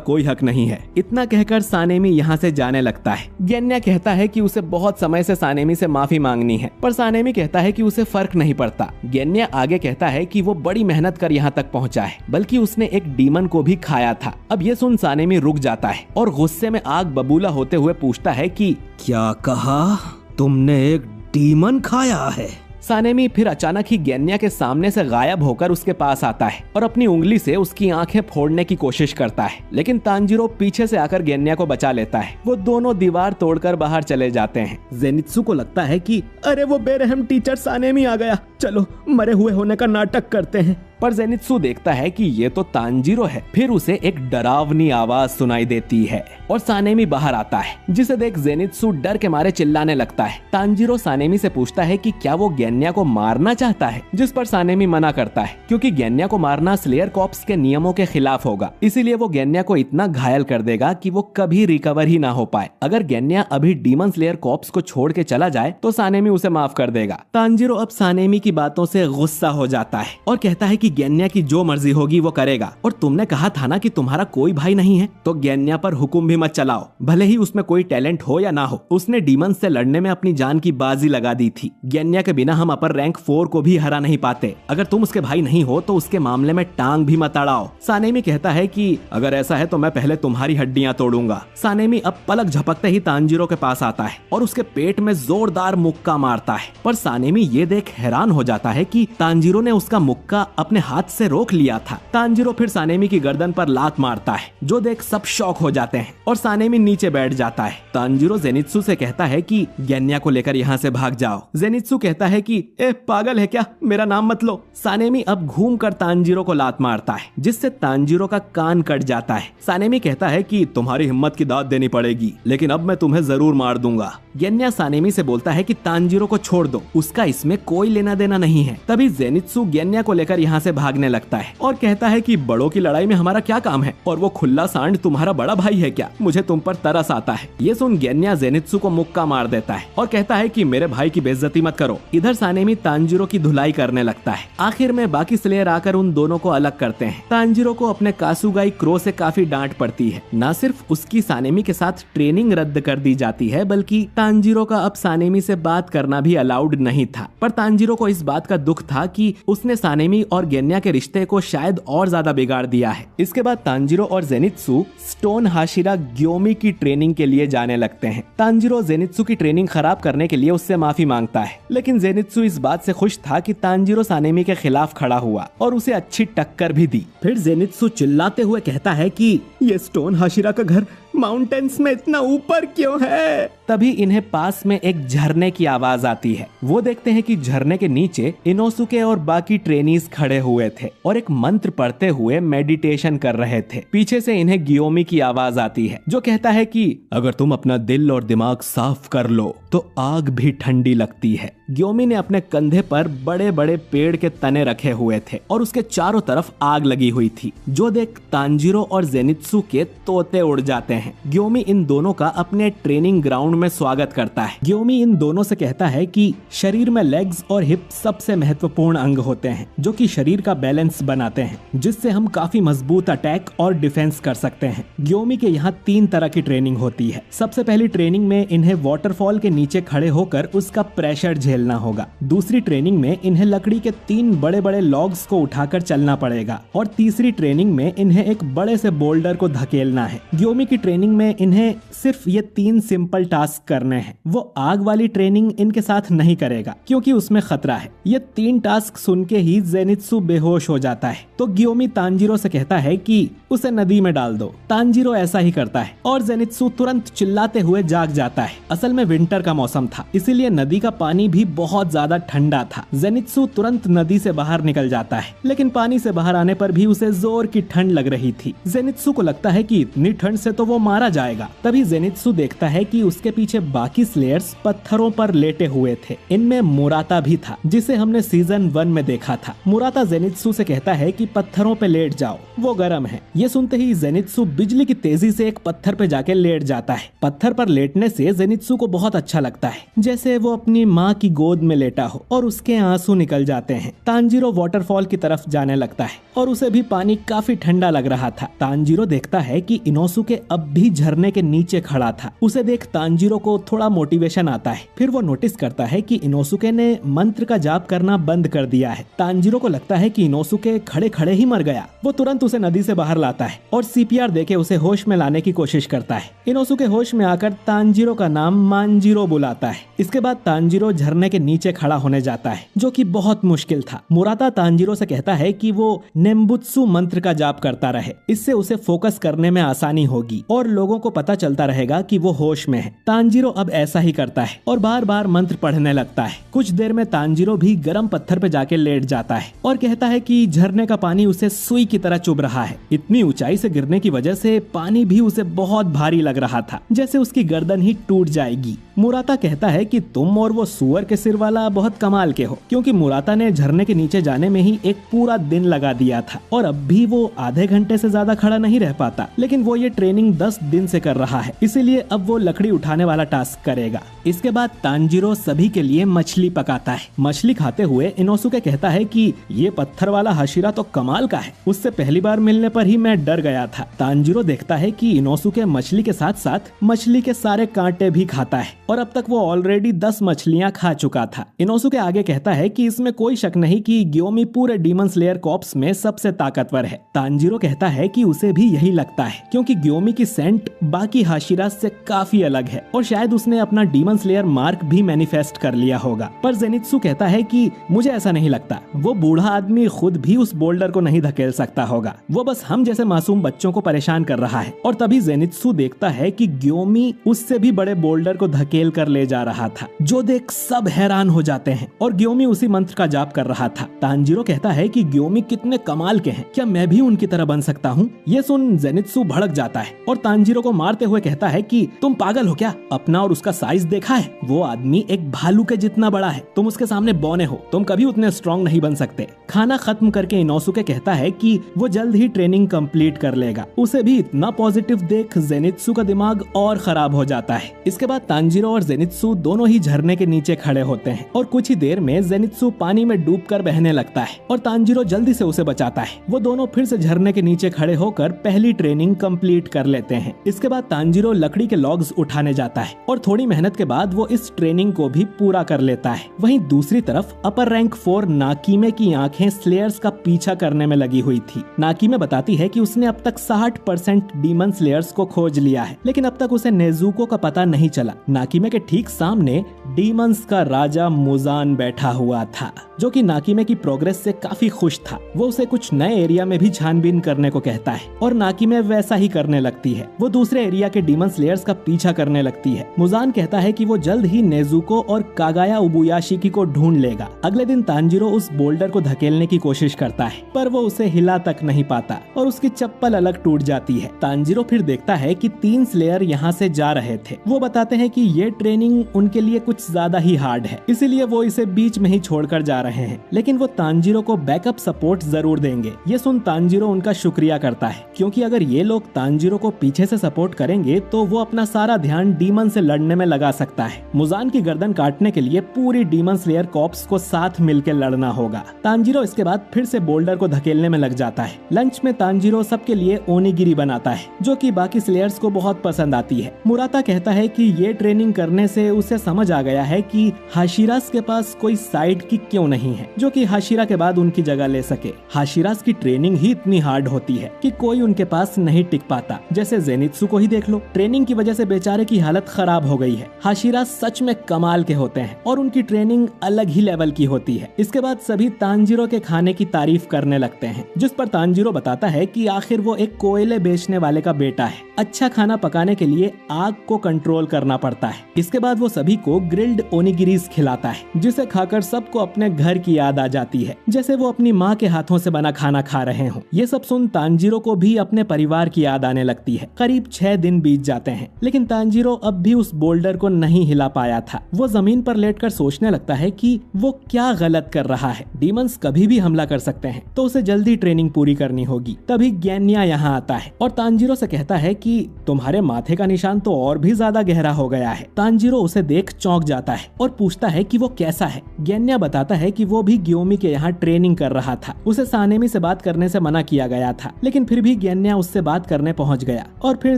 कोई हक नहीं है। इतना कहकर सानेमी यहाँ से जाने लगता है। गेन्या कहता है कि उसे बहुत समय से सानेमी से माफी मांगनी है, पर सानेमी कहता है कि उसे फर्क नहीं पड़ता। गेन्या आगे कहता है कि वो बड़ी मेहनत कर यहाँ तक पहुँचा है, बल्कि उसने एक डीमन को भी खाया था। अब ये सुन सानेमी रुक जाता है और गुस्से में आग बबूला होते हुए पूछता है कि क्या कहा तुमने, एक डीमन खाया है? सानेमी फिर अचानक ही गेन्या के सामने से गायब होकर उसके पास आता है और अपनी उंगली से उसकी आंखें फोड़ने की कोशिश करता है, लेकिन तांजीरो पीछे से आकर गेन्या को बचा लेता है। वो दोनों दीवार तोड़कर बाहर चले जाते हैं। जेनित्सु को लगता है कि अरे वो बेरहम टीचर सानेमी आ गया, चलो मरे हुए होने का नाटक करते हैं। पर जेनित्सु देखता है कि ये तो तांजीरो है। फिर उसे एक डरावनी आवाज सुनाई देती है और सानेमी बाहर आता है, जिसे देख जेनित्सु डर के मारे चिल्लाने लगता है। तांजीरो सानेमी से पूछता है कि क्या वो गेन्या को मारना चाहता है, जिस पर सानेमी मना करता है क्योंकि गेन्या को मारना स्लेयर कॉर्प्स के नियमों के खिलाफ होगा। इसीलिए वो गेन्या को इतना घायल कर देगा कि वो कभी रिकवर ही ना हो पाए। अगर गेन्या अभी डीमन स्लेयर कॉर्प्स को छोड़ के चला जाए तो सानेमी उसे माफ कर देगा। तांजीरो अब सानेमी की बातों से गुस्सा हो जाता है और कहता है कि गेन्या की जो मर्जी होगी वो करेगा, और तुमने कहा था ना कि तुम्हारा कोई भाई नहीं है, तो गेन्या पर हुक्म भी मत चलाओ, भले ही उसमें कोई टैलेंट हो या ना हो। उसने डीमन से लड़ने में अपनी जान की बाजी लगा दी थी। गेन्या के बिना हम अपर रैंक 4 को भी हरा नहीं पाते। अगर तुम उसके भाई नहीं हो तो उसके मामले में टांग भी मत अड़ाओ। सानेमी कहता है कि अगर ऐसा है तो मैं पहले तुम्हारी हड्डियां तोड़ूंगा। सानेमी अब पलक झपकते ही तांजीरो के पास आता है और उसके पेट में जोरदार मुक्का मारता है, पर सानेमी ये देख हैरान हो जाता है कि तांजीरो ने उसका मुक्का अपने हाथ से रोक लिया था। तांजीरो फिर सानेमी की गर्दन पर लात मारता है, जो देख सब शॉक हो जाते हैं और सानेमी नीचे बैठ जाता है। तांजीरो जेनित्सु से कहता है कि गेन्या को लेकर यहाँ से भाग जाओ। जेनित्सु कहता है कि ए पागल है क्या, मेरा नाम मत लो। सानेमी अब घूमकर तांजीरो को लात मारता है, जिससे तांजीरो का कान कट जाता है। सानेमी कहता है कि तुम्हारी हिम्मत की दाद देनी पड़ेगी, लेकिन अब मैं तुम्हें जरूर मार दूंगा। गेन्या सानेमी से बोलता है कि तांजीरो को छोड़ दो, उसका इसमें कोई लेना देना नहीं है। तभी जेनित्सु गेन्या को लेकर यहाँ से भागने लगता है और कहता है कि बड़ों की लड़ाई में हमारा क्या काम है, और वो खुल्ला सांड तुम्हारा बड़ा भाई है क्या, मुझे तुम पर तरस आता है। ये सुन गेन्या जेनित्सु को मुक्का मार देता है और कहता है कि मेरे भाई की बेइज्जती मत करो। इधर सानेमी तांजीरो की धुलाई करने लगता है। आखिर में बाकी स्लेयर आकर उन दोनों को अलग करते हैं। तांजीरो को अपने कासुगाई क्रो से काफी डांट पड़ती है। न सिर्फ उसकी सानेमी के साथ ट्रेनिंग रद्द कर दी जाती है, बल्कि तांजीरो का अब सानेमी से बात करना भी अलाउड नहीं था। पर तांजीरो को इस बात का दुख था कि उसने सानेमी और गेन्या के रिश्ते को शायद और ज्यादा बिगाड़ दिया है। इसके बाद तांजीरो और जेनित्सु स्टोन हाशिरा ग्योमी की ट्रेनिंग के लिए जाने लगते हैं। तांजीरो जेनित्सु की ट्रेनिंग खराब करने के लिए उससे माफी मांगता है, लेकिन जेनित्सु इस बात से खुश था कि तांजीरो सानेमी के खिलाफ खड़ा हुआ और उसे अच्छी टक्कर भी दी। फिर जेनित्सु चिल्लाते हुए कहता है कि ये स्टोन हाशिरा का घर माउंटेन्स में इतना ऊपर क्यों है। तभी इन्हें पास में एक झरने की आवाज आती है। वो देखते हैं कि झरने के नीचे इनोसुके और बाकी ट्रेनीज खड़े हुए थे और एक मंत्र पढ़ते हुए मेडिटेशन कर रहे थे। पीछे से इन्हें गियोमी की आवाज आती है जो कहता है कि अगर तुम अपना दिल और दिमाग साफ कर लो तो आग भी ठंडी लगती है। गियोमी ने अपने कंधे पर बड़े बड़े पेड़ के तने रखे हुए थे और उसके चारों तरफ आग लगी हुई थी, जो देख तांजीरो और जेनित्सु के तोते उड़ जाते हैं। गियोमी इन दोनों का अपने ट्रेनिंग ग्राउंड में स्वागत करता है। गियोमी इन दोनों से कहता है कि शरीर में लेग्स और हिप सबसे महत्वपूर्ण अंग होते हैं जो कि शरीर का बैलेंस बनाते हैं, जिससे हम काफी मजबूत अटैक और डिफेंस कर सकते हैं। गियोमी के यहाँ 3 तरह की ट्रेनिंग होती है। सबसे पहली ट्रेनिंग में इन्हें वाटरफॉल के नीचे खड़े होकर उसका प्रेशर झेलना होगा। दूसरी ट्रेनिंग में इन्हें लकड़ी के 3 बड़े बड़े लॉग्स को उठाकर चलना पड़ेगा और तीसरी ट्रेनिंग में इन्हें एक बड़े से बोल्डर को धकेलना है। गियोमी की ट्रेनिंग में इन्हें सिर्फ ये 3 सिंपल टास्क करने हैं। वो आग वाली ट्रेनिंग इनके साथ नहीं करेगा क्योंकि उसमें खतरा है। ये 3 टास्क सुन के ही जेनित्सु बेहोश हो जाता है, तो गियोमी तांजीरो से कहता है कि उसे नदी में डाल दो। तांजीरो ऐसा ही करता है और जेनित्सु तुरंत चिल्लाते हुए जाग जाता है। असल में विंटर का मौसम था, इसीलिए नदी का पानी भी बहुत ज्यादा ठंडा था। जेनित्सु तुरंत नदी से बाहर निकल जाता है, लेकिन पानी से बाहर आने पर भी उसे जोर की ठंड लग रही थी। जेनित्सु को लगता है कि इतनी ठंड से तो वो मारा जाएगा। तभी जेनित्सु देखता है कि उसके पीछे बाकी स्लेयर्स पत्थरों पर लेटे हुए थे। इनमें मुराता भी था, जिसे हमने सीजन 1 में देखा था। मुराता जेनित्सु से कहता है कि पत्थरों पे लेट जाओ, वो गर्म है। ये सुनते ही जेनित्सु बिजली की तेजी से एक पत्थर पे जाके लेट जाता है। पत्थर पर लेटने से जेनित्सु को बहुत अच्छा लगता है, जैसे वो अपनी माँ की गोद में लेटा हो, और उसके आंसू निकल जाते हैं। तांजीरो वाटरफॉल की तरफ जाने लगता है और उसे भी पानी काफी ठंडा लग रहा था। तांजीरो देखता है कि इनोसुके अब भी झरने के नीचे खड़ा था। उसे देख तांजीरो को थोड़ा मोटिवेशन आता है। फिर वो नोटिस करता है कि इनोसुके ने मंत्र का जाप करना बंद कर दिया है। तांजीरो को लगता है कि इनोसुके खड़े खड़े ही मर गया। वो तुरंत उसे नदी से बाहर लाता है और सीपीआर देके उसे होश में लाने की कोशिश करता है। इनोसुके होश में आकर तांजीरो का नाम मांजीरो बुलाता है। इसके बाद तांजीरो झरने के नीचे खड़ा होने जाता है, जो कि बहुत मुश्किल था। मुराता तांजीरो से कहता है कि वो नेम्बुत्सु मंत्र का जाप करता रहे, इससे उसे फोकस करने में आसानी होगी और लोगों को पता चलता रहेगा कि वो होश में है। तांजीरो अब ऐसा ही करता है और बार बार मंत्र पढ़ने लगता है। कुछ देर में तांजीरो भी गर्म पत्थर पे जाके लेट जाता है और कहता है कि झरने का पानी उसे सुई की तरह चुभ रहा है। इतनी ऊंचाई से गिरने की वजह से पानी भी उसे बहुत भारी लग रहा था, जैसे उसकी गर्दन ही टूट जाएगी। मुराता कहता है कि तुम और वो सुअर के सिर वाला बहुत कमाल के हो, क्योंकि मुराता ने झरने के नीचे जाने में ही एक पूरा दिन लगा दिया था और अब भी वो आधे घंटे से ज्यादा खड़ा नहीं रह पाता। लेकिन वो ये ट्रेनिंग 10 दिन से कर रहा है, इसीलिए अब वो लकड़ी उठाने वाला टास्क करेगा। इसके बाद तांजीरो सभी के लिए मछली पकाता है। मछली खाते हुए इनोसुके कहता है कि ये पत्थर वाला हाशिरा तो कमाल का है, उससे पहली बार मिलने पर ही मैं डर गया था। तांजीरो देखता है कि इनोसुके मछली के साथ साथ मछली के सारे कांटे भी खाता है और अब तक वो ऑलरेडी 10 मछलियां खा चुका था। इनोसुके आगे कहता है कि इसमें कोई शक नहीं कि गियोमी पूरे डीमन स्लेयर कॉर्प्स में सबसे ताकतवर है। तांजीरो कहता है कि उसे भी यही लगता है, क्योंकि गियोमी की सेंट बाकी हाशिरा से काफी अलग है और शायद उसने अपना डीमन स्लेयर मार्क भी मैनिफेस्ट कर लिया होगा। पर जेनित्सु कहता है कि मुझे ऐसा नहीं लगता, वो बूढ़ा आदमी खुद भी उस बोल्डर को नहीं धकेल सकता होगा, वो बस हम जैसे मासूम बच्चों को परेशान कर रहा है। और तभी जेनित्सु देखता है कि गियोमी उससे भी बड़े बोल्डर को धकेल कर ले जा रहा था, जो देख सब हैरान हो जाते हैं और गियोमी उसी मंत्र का जाप कर रहा था। तांजीरो कहता है कि गियोमी कितने कमाल के हैं, क्या मैं भी उनकी तरह बन सकता हूँ? ये सुन जेनित्सु भड़क जाता है और तांजीरो को मारते हुए कहता है कि तुम पागल हो क्या? अपना और उसका साइज देखा है? वो आदमी एक भालू के जितना बड़ा है, तुम उसके सामने बौने हो, तुम कभी उतने स्ट्रॉन्ग नहीं बन सकते। खाना खत्म करके इनोसुके कहता है कि वो जल्द ही ट्रेनिंग कंप्लीट कर लेगा। उसे भी इतना पॉजिटिव देख जेनित्सु का दिमाग और खराब हो जाता है। इसके बाद तांजीरो और जेनित्सु दोनों ही झरने के नीचे खड़े होते हैं और कुछ ही देर में जेनित्सु पानी में डूबकर बहने लगता है और तांजीरो जल्दी से उसे बचाता है। वो दोनों फिर से झरने के नीचे खड़े होकर पहली ट्रेनिंग कंप्लीट कर लेते देते हैं। इसके बाद तांजीरो लकड़ी के लॉग्स उठाने जाता है और थोड़ी मेहनत के बाद वो इस ट्रेनिंग को भी पूरा कर लेता है। वहीं दूसरी तरफ अपर रैंक 4 नाकीमे की आंखें स्लेयर्स का पीछा करने में लगी हुई थी। नाकीमे बताती है कि उसने अब तक 60% डीमन स्लेयर्स को खोज लिया है, लेकिन अब तक उसे नेजुको का पता नहीं चला। नाकीमे के ठीक सामने डीमंस का राजा मुजान बैठा हुआ था, जो कि नाकीमे की प्रोग्रेस से काफी खुश था। वो उसे कुछ नए एरिया में भी छानबीन करने को कहता है और नाकीमे वैसा ही करने लगती है। वो दूसरे एरिया के डीमन स्लेयर्स का पीछा करने लगती है। मुजान कहता है कि वो जल्द ही नेजुको और कागाया उबुयाशिकी को ढूंढ लेगा। अगले दिन तांजीरो उस बोल्डर को धकेलने की कोशिश करता है, पर वो उसे हिला तक नहीं पाता और उसकी चप्पल अलग टूट जाती है। तांजीरो फिर देखता है कि 3 स्लेयर यहाँ से जा रहे थे। वो बताते हैं कि ये ट्रेनिंग उनके लिए कुछ ज्यादा ही हार्ड है, इसीलिए वो इसे बीच में ही छोड़कर जा रहे हैं, लेकिन वो तांजीरो को बैकअप सपोर्ट जरूर देंगे। ये सुन तांजीरो उनका शुक्रिया करता है, क्योंकि अगर ये लोग तांजीरो को पीछे से सपोर्ट करेंगे तो वो अपना सारा ध्यान डीमन से लड़ने में लगा सकता है। मुजान की गर्दन काटने के लिए पूरी डीमन स्लेयर कॉर्प्स को साथ मिलकर लड़ना होगा। तांजीरो इसके बाद फिर से बोल्डर को धकेलने में लग जाता है। लंच में तांजीरो सबके लिए ओनिगिरी बनाता है, जो कि बाकी स्लेयर्स को बहुत पसंद आती है। मुराता कहता है कि ये ट्रेनिंग करने से उसे समझ आ गया है कि हाशिरास के पास कोई साइड किक क्यों नहीं है जो कि हाशिरा के बाद उनकी जगह ले सके। हाशिरास की ट्रेनिंग ही इतनी हार्ड होती है कि कोई उनके पास नहीं टिक पाता। जैसे जेनित्सु को ही देख लो, ट्रेनिंग की वजह से बेचारे की हालत खराब हो गई है। हाशिरास सच में कमाल के होते हैं और उनकी ट्रेनिंग अलग ही लेवल की होती है। इसके बाद सभी तांजीरो के खाने की तारीफ करने लगते हैं, जिस पर तांजीरो बताता है कि आखिर वो एक कोयले बेचने वाले का बेटा है। अच्छा खाना पकाने के लिए आग को कंट्रोल करना पड़ता है। इसके बाद वो सभी को ग्रिल्ड ओनिगिरीज खिलाता है, जिसे खाकर सबको अपने घर की याद आ जाती है, जैसे वो अपनी माँ के हाथों से बना खाना खा रहे हों। ये सब सुन तांजीरो को भी अपने परिवार की याद आने लगती है। करीब 6 दिन बीत जाते हैं, लेकिन तांजीरो अब भी उस बोल्डर को नहीं हिला पाया था। वो जमीन पर लेटकर सोचने लगता है कि वो क्या गलत कर रहा है। डीमंस कभी भी हमला कर सकते हैं, तो उसे जल्दी ट्रेनिंग पूरी करनी होगी। तभी गैन्या यहाँ आता है और तांजीरो से कहता है कि तुम्हारे माथे का निशान तो और भी ज्यादा गहरा हो गया है। तांजीरो उसे देख चौंक जाता है और पूछता है कि वो कैसा है। गैन्या बताता है कि वो भी ग्योमी के यहाँ ट्रेनिंग कर रहा था। उसे सानेमी से बात करने से मना किया गया था, लेकिन फिर भी गैन्या उससे बात करने पहुंच गया और फिर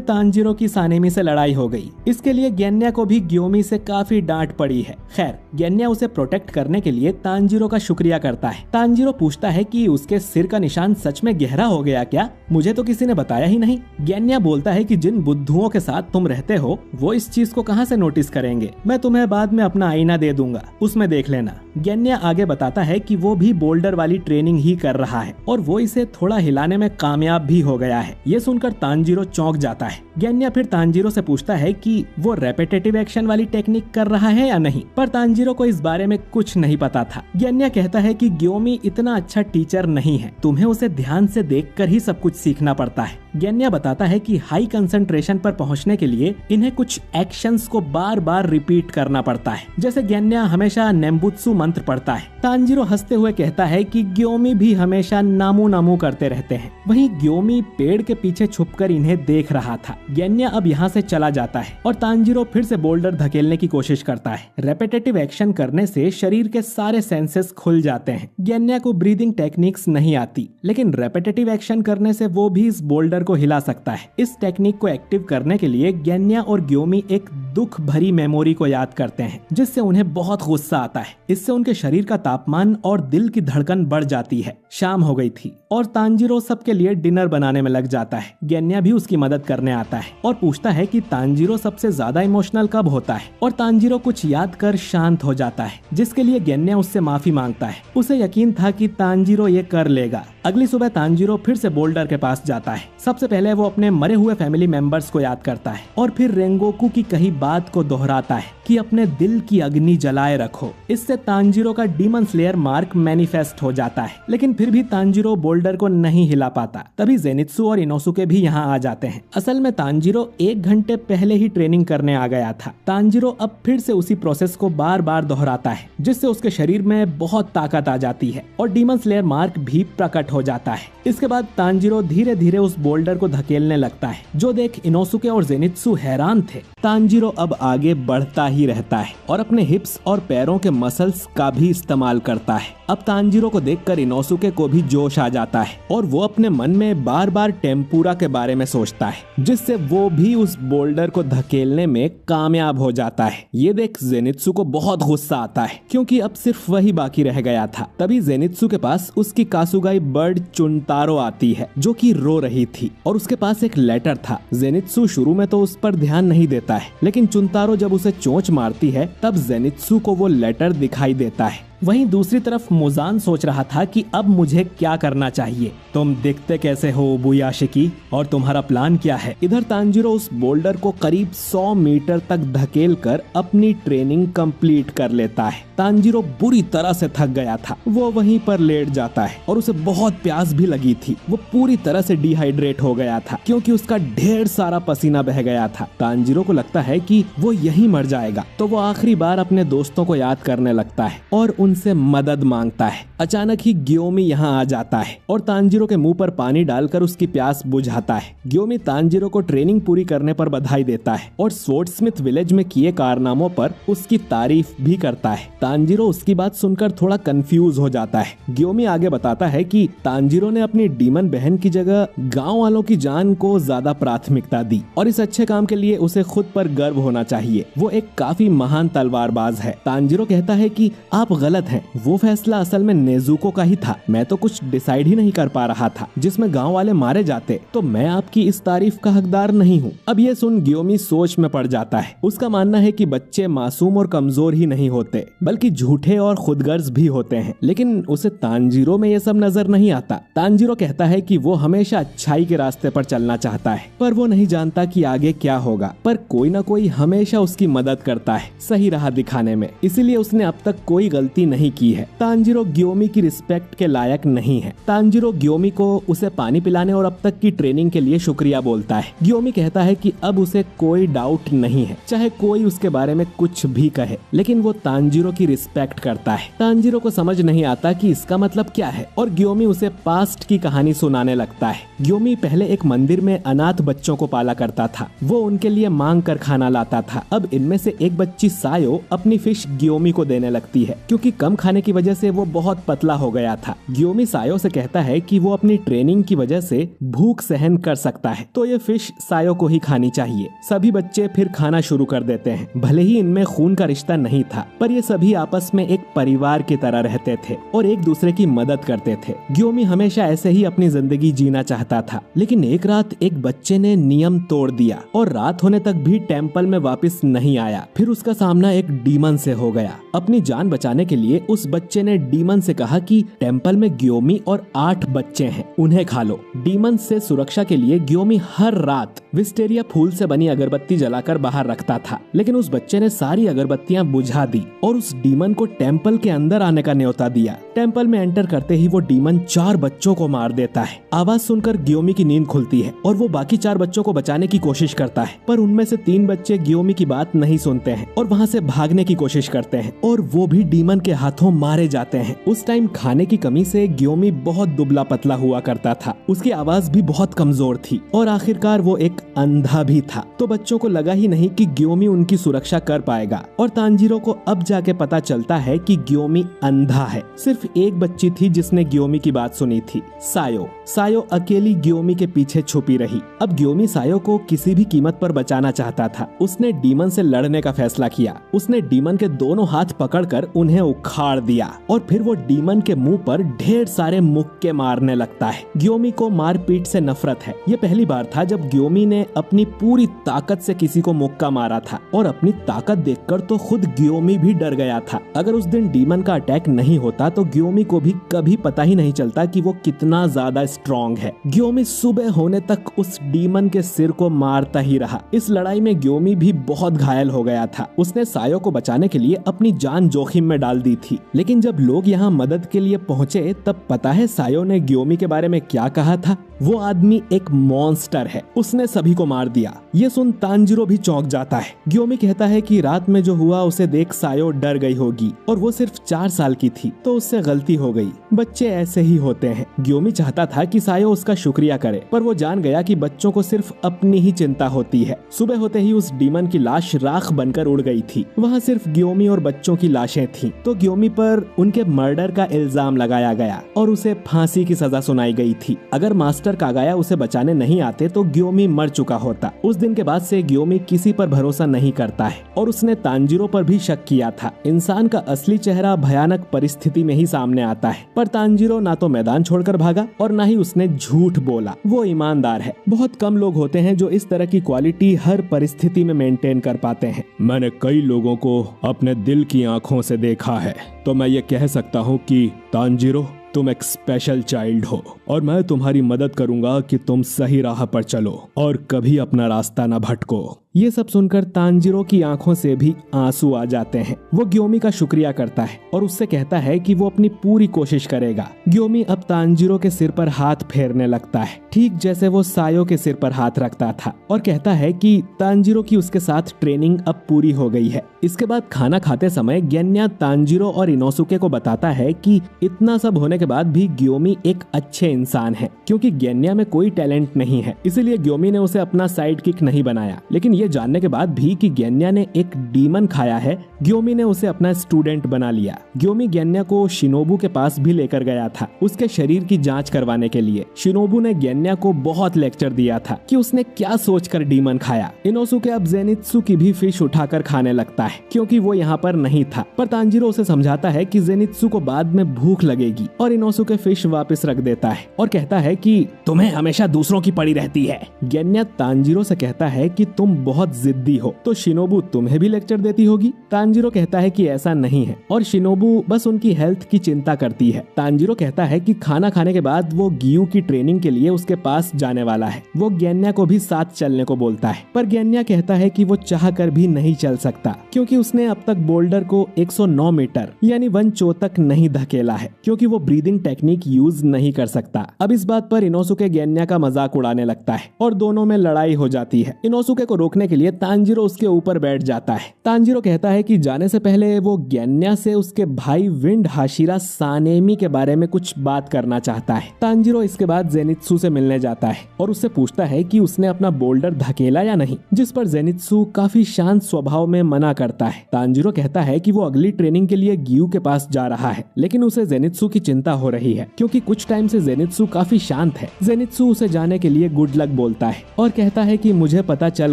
तांजीरो की सानेमी से लड़ाई हो गई। इसके लिए गैन्या को भी ग्योमी से काफी डांट पड़ी है। खैर, गैन्या उसे प्रोटेक्ट करने के लिए तांजीरो का शुक्रिया करता है। तांजीरो पूछता है कि उसके सिर का निशान सच में गहरा हो गया क्या? मुझे तो किसी ने बताया ही नहीं। गैन्या बोलता है कि जिन बुद्धुओं के साथ तुम रहते हो वो इस चीज को कहां से नोटिस करेंगे। मैं तुम्हें बाद में अपना आईना दे दूंगा, उसमें देख लेना। गैन्या आगे बताता है कि वो भी बोल्डर वाली ट्रेनिंग ही कर रहा है और वो इसे थोड़ा हिलाने में कामयाब भी हो गया है। ये सुनकर तांजीरो चौंक जाता है। गैन्या फिर तांजीरो से पूछता है कि वो रेपिटेटिव एक्शन वाली टेक्निक कर रहा है या नहीं, पर तांजीरो को इस बारे में कुछ नहीं पता था। गैन्या कहता है कि ग्योमी इतना अच्छा टीचर नहीं है, तुम्हें उसे ध्यान से देखकर ही सब कुछ सीखना पड़ता है। गैन्या बताता है कि हाई कंसंट्रेशन पर पहुंचने के लिए इन्हें कुछ एक्शंस को बार बार रिपीट करना पड़ता है। जैसे गैन्या हमेशा नेम्बुत्सु मंत्र पढ़ता है। तांजीरो हंसते हुए कहता है कि ग्योमी भी हमेशा नामू नामू करते रहते हैं। वहीं ग्योमी पेड़ के पीछे छुपकर इन्हें देख रहा था। गैन्या अब यहाँ से चला जाता है और तांजीरो फिर से बोल्डर धकेलने की कोशिश करता है। रेपिटेटिव एक्शन करने से शरीर के सारे सेंसेस खुल जाते हैं। गैन्या को ब्रीदिंग टेक्निक्स नहीं आती, लेकिन रेपिटेटिव एक्शन करने से वो भी इस बोल्डर को हिला सकता है। इस टेक्निक को एक्टिव करने के लिए गैन्या और ग्योमी एक दुख भरी मेमोरी को याद करते हैं, जिससे उन्हें बहुत गुस्सा आता है। इससे उनके शरीर का तापमान और दिल की धड़कन बढ़ जाती है। शाम हो गई थी और तांजीरो सबके लिए डिनर बनाने में लग जाता है। गैन्या भी उसकी मदद करने आता है और पूछता है कि तांजीरो सबसे ज्यादा इमोशनल कब होता है, और तांजीरो कुछ याद कर शांत हो जाता है, जिसके लिए गैन्या उससे माफी मांगता है। उसे यकीन था कि तांजीरो ये कर लेगा। अगली सुबह तांजीरो फिर से बोल्डर के पास जाता है। सबसे पहले वो अपने मरे हुए फैमिली मेंबर्स को याद करता है और फिर रेंगोकू की कही बात को दोहराता है कि अपने दिल की अग्नि जलाए रखो। इससे तांजीरो का डीमन स्लेयर मार्क मैनिफेस्ट हो जाता है, लेकिन फिर भी तांजीरो बोल्डर को नहीं हिला पाता। तभी जेनित्सु और इनोसुके भी यहाँ आ जाते हैं। असल में तांजीरो 1 घंटे पहले ही ट्रेनिंग करने आ गया था। तांजीरो अब फिर से उसी प्रोसेस को बार बार दोहराता है, जिससे उसके शरीर में बहुत ताकत आ जाती है और डीमन स्लेयर मार्क भी प्रकट हो जाता है। इसके बाद तांजीरो धीरे धीरे उस बोल्डर को धकेलने लगता है, जो देख इनोसुके और जेनित्सु हैरान थे। तांजीरो अब आगे बढ़ता ही रहता है और अपने हिप्स और पैरों के मसल्स का भी इस्तेमाल करता है। अब तांजीरो को देखकर इनोसुके को भी जोश आ जाता है और वो अपने मन में बार बार टेम्पुरा के बारे में सोचता है, जिससे वो भी उस बोल्डर को धकेलने में कामयाब हो जाता है। ये देख जेनित्सु को बहुत गुस्सा आता है, क्योंकि अब सिर्फ वही बाकी रह गया था। तभी जेनित्सु के पास उसकी कासुगाई बर्ड चुनतारो आती है, जो कि रो रही थी और उसके पास एक लेटर था। जेनित्सु शुरू में तो उस पर ध्यान नहीं देता है, लेकिन चुनतारो जब उसे चोंच मारती है तब जेनित्सु को वो लेटर दिखाई देता है। वहीं दूसरी तरफ मुजान सोच रहा था कि अब मुझे क्या करना चाहिए। तुम दिखते कैसे हो उबुयाशिकी, और तुम्हारा प्लान क्या है? इधर तांजीरो उस बोल्डर को करीब 100 मीटर तक धकेलकर अपनी ट्रेनिंग कंप्लीट कर लेता है। तांजीरो बुरी तरह से थक गया था, वो वहीं पर लेट जाता है और उसे बहुत प्यास भी लगी थी। वो पूरी तरह से डिहाइड्रेट हो गया था, क्योंकि उसका ढेर सारा पसीना बह गया था। तांजीरो को लगता है कि वो यहीं मर जाएगा, तो वो आखिरी बार अपने दोस्तों को याद करने लगता है और उनसे मदद मांगता है। अचानक ही ग्योमी यहाँ आ जाता है और तांजीरो के मुंह पर पानी डालकर उसकी प्यास बुझाता है। ग्योमी तांजीरो को ट्रेनिंग पूरी करने पर बधाई देता है और स्वॉर्डस्मिथ विलेज में किए कारनामों पर उसकी तारीफ भी करता है। तांजीरो उसकी बात सुनकर थोड़ा कंफ्यूज हो जाता है। ग्योमी आगे बताता है कि तांजीरो ने अपनी डीमन बहन की जगह गाँव वालों की जान को ज्यादा प्राथमिकता दी और इस अच्छे काम के लिए उसे खुद पर गर्व होना चाहिए। वो एक काफी महान तलवारबाज है। तांजीरो कहता है कि आप गलत हैं, वो फैसला असल में नेजुको का ही था। मैं तो कुछ डिसाइड ही नहीं कर पा रहा था जिसमें गांव वाले मारे जाते, तो मैं आपकी इस तारीफ का हकदार नहीं हूँ। अब ये सुन ग्योमी सोच में पड़ जाता है। उसका मानना है कि बच्चे मासूम और कमजोर ही नहीं होते, बल्कि झूठे और खुदगर्ज भी होते हैं। लेकिन उसे तांजीरो में ये सब नजर नहीं आता। तांजीरो कहता है कि वो हमेशा अच्छाई के रास्ते पर चलना चाहता है, पर वो नहीं जानता कि आगे क्या होगा। पर कोई ना कोई हमेशा उसकी मदद करता है सही राह दिखाने में, इसीलिए उसने अब तक कोई गलती नहीं की है। तांजीरो ग्योमी की रिस्पेक्ट के लायक नहीं है। तांजीरो ग्योमी को उसे पानी पिलाने और अब तक की ट्रेनिंग के लिए शुक्रिया बोलता है। ग्योमी कहता है कि अब उसे कोई डाउट नहीं है, चाहे कोई उसके बारे में कुछ भी कहे, लेकिन वो तांजीरो की रिस्पेक्ट करता है। तांजीरो को समझ नहीं आता कि इसका मतलब क्या है और ग्योमी उसे पास्ट की कहानी सुनाने लगता है। ग्योमी पहले एक मंदिर में अनाथ बच्चों को पाला करता था। वो उनके लिए मांग कर खाना लाता था। अब इनमें से एक बच्ची सायो अपनी फिश ग्योमी को देने लगती है, क्योंकि कम खाने की वजह से वो बहुत पतला हो गया था। ग्योमी सायो से कहता है कि वो अपनी ट्रेनिंग की वजह से भूख सहन कर सकता है, तो ये फिश सायो को ही खानी चाहिए। सभी बच्चे फिर खाना शुरू कर देते हैं। भले ही इनमें खून का रिश्ता नहीं था, पर ये सभी आपस में एक परिवार की तरह रहते थे और एक दूसरे की मदद करते थे। ग्योमी हमेशा ऐसे ही अपनी जिंदगी जीना चाहता था, लेकिन एक रात एक बच्चे ने नियम तोड़ दिया और रात होने तक भी टेम्पल में वापस नहीं आया। फिर उसका सामना एक डीमन से हो गया। अपनी जान बचाने के लिए उस बच्चे ने डीमन से कहा कि टेम्पल में ग्योमी और 8 बच्चे हैं, उन्हें खा लो। डीमन से सुरक्षा के लिए ग्योमी हर रात विस्टेरिया फूल से बनी अगरबत्ती जलाकर बाहर रखता था, लेकिन उस बच्चे ने सारी अगरबत्तियां बुझा दी और उस डीमन को टेम्पल के अंदर आने का न्योता दिया। टेम्पल में एंटर करते ही वो डीमन 4 बच्चों को मार देता है। आवाज सुनकर ग्योमी की नींद खुलती है और वो बाकी 4 बच्चों को बचाने की कोशिश करता है, पर उनमें से 3 बच्चे ग्योमी की बात नहीं सुनते हैं और वहाँ से भागने की कोशिश करते हैं और वो भी डीमन के हाथों मारे जाते हैं। उस टाइम खाने की कमी से ग्योमी बहुत दुबला पतला हुआ करता था। उसकी आवाज भी बहुत कमजोर थी और आखिरकार वो एक अंधा भी था। तो बच्चों को लगा ही नहीं कि ग्योमी उनकी सुरक्षा कर पाएगा और तांजीरो को अब जाके पता चलता है कि ग्योमी अंधा है। सिर्फ एक बच्ची थी जिसने ग्योमी की बात सुनी थी, सायो। सायो अकेली ग्योमी के पीछे छुपी रही। अब ग्योमी सायो को किसी भी कीमत पर बचाना चाहता था। उसने डीमन से लड़ने का फैसला किया। उसने डीमन के दोनों हाथ पकड़कर उन्हें उखाड़ दिया और फिर वो डीमन के मुंह पर ढेर सारे मुक्के मारने लगता है। ग्योमी को मारपीट से नफरत है। ये पहली बार था जब ग्योमी ने अपनी पूरी ताकत से किसी को मुक्का मारा था और अपनी ताकत देखकर तो खुद ग्योमी भी डर गया था। अगर उस दिन डीमन का अटैक नहीं होता तो ग्योमी को भी कभी पता ही नहीं चलता कि वो कितना ज्यादा स्ट्रॉन्ग है। ग्योमी सुबह होने तक उस डीमन के सिर को मारता ही रहा। इस लड़ाई में ग्योमी भी बहुत घायल हो गया था। उसने सायो को बचाने के लिए अपनी जान जोखिम में डाल दी थी। लेकिन जब लोग यहाँ मदद के लिए पहुँचे तब पता है सायो ने ग्योमी के बारे में क्या कहा था? वो आदमी एक मॉन्स्टर है, उसने सभी को मार दिया। ये सुन तांजिरो भी चौंक जाता है। ग्योमी कहता है कि रात में जो हुआ उसे देख सायो डर गई होगी और वो सिर्फ 4 साल की थी तो उससे गलती हो गई। बच्चे ऐसे ही होते हैं। ग्योमी चाहता था कि सायो उसका शुक्रिया करे, पर वो जान गया कि बच्चों को सिर्फ अपनी ही चिंता होती है। सुबह होते ही उस डीमन की लाश राख बनकर उड़ गई थी। वहाँ सिर्फ ग्योमी और बच्चों की लाशें थीं। तो ग्योमी पर उनके मर्डर का इल्जाम लगाया गया और उसे फांसी की सजा सुनाई गई थी। अगर मास्टर कागाया उसे बचाने नहीं आते तो ग्योमी मर चुका होता। उस दिन के बाद से ग्योमी किसी पर भरोसा नहीं करता है और उसने तांजिरो पर भी शक किया था। इंसान का असली चेहरा भयानक परिस्थिति में ही सामने आता है, पर तांजिरो ना तो मैदान छोड़कर भागा और ना ही उसने झूठ बोला। वो ईमानदार है। बहुत कम लोग होते हैं जो इस तरह की क्वालिटी हर परिस्थिति में मेंटेन कर पाते हैं। मैंने कई लोगों को अपने दिल की आंखों से देखा है, तो मैं ये कह सकता हूँ कि तांजिरो तुम एक स्पेशल चाइल्ड हो और मैं तुम्हारी मदद करूंगा कि तुम सही राह पर चलो और कभी अपना रास्ता न भटको। ये सब सुनकर तांजिरो की आंखों से भी आंसू आ जाते हैं। वो ग्योमी का शुक्रिया करता है और उससे कहता है कि वो अपनी पूरी कोशिश करेगा। ग्योमी अब तांजिरो के सिर पर हाथ फेरने लगता है, ठीक जैसे वो सायो के सिर पर हाथ रखता था, और कहता है कि तांजिरो की उसके साथ ट्रेनिंग अब पूरी हो गई है। इसके बाद खाना खाते समय गेन्या तांजिरो और इनोसुके को बताता है कि इतना सब होने के बाद भी ग्योमी एक अच्छे इंसान है, क्योंकि गेन्या में कोई टैलेंट नहीं है, इसीलिए ग्योमी ने उसे अपना साइड किक नहीं बनाया। लेकिन ये जानने के बाद भी कि गेन्या ने एक डीमन खाया है, ग्योमी ने उसे अपना स्टूडेंट बना लिया। ग्योमी गेन्या को शिनोबू के पास भी लेकर गया था उसके शरीर की जांच करवाने के लिए। शिनोबू ने गेन्या को बहुत लेक्चर दिया था कि उसने क्या सोचकर डीमन खाया। इनोसुके अब जेनित्सु की भी फिश उठाकर खाने लगता है क्योंकि वो यहाँ पर नहीं था, पर तांजिरो उसे समझाता है कि जेनित्सु को बाद में भूख लगेगी और इनोसुके फिश वापस रख देता है और कहता है कि तुम्हें हमेशा दूसरों की पड़ी रहती है। गेन्या तांजिरो से कहता है कि तुम बहुत जिद्दी हो, तो शिनोबू तुम्हें भी लेक्चर देती होगी। तांजिरो कहता है कि ऐसा नहीं है और शिनोबू बस उनकी हेल्थ की चिंता करती है। तांजिरो कहता है कि खाना खाने के बाद वो गियू की ट्रेनिंग के लिए उसके पास जाने वाला है। वो गेन्या को भी साथ चलने को बोलता है, पर गेन्या कहता है कि वो चाह कर भी नहीं चल सकता क्योंकि उसने अब तक बोल्डर को 109 मीटर यानी 1 चो तक नहीं धकेला है, क्योंकि वो ब्रीदिंग टेक्निक यूज नहीं कर सकता। अब इस बात पर इनोसुके गेन्या का मजाक उड़ाने लगता है और दोनों में लड़ाई हो जाती है। इनोसुके को रोकने के लिए तांजिरो उसके ऊपर बैठ जाता है। तांजिरो कहता है कि जाने से पहले वो गेन्या से उसके भाई विंड हाशिरा सानेमी के बारे में कुछ बात करना चाहता है। तांजिरो इसके बाद जेनित्सु से मिलने जाता है और उससे पूछता है कि उसने अपना बोल्डर धकेला या नहीं, जिस पर जेनित्सु काफी शांत स्वभाव में मना करता है। तांजिरो कहता है कि वो अगली ट्रेनिंग के लिए गियू के पास जा रहा है, लेकिन उसे जेनित्सु की चिंता हो रही है क्योंकि कुछ टाइम से जेनित्सु काफी शांत है। जेनित्सु उसे जाने के लिए गुड लक बोलता है और कहता है कि मुझे पता चल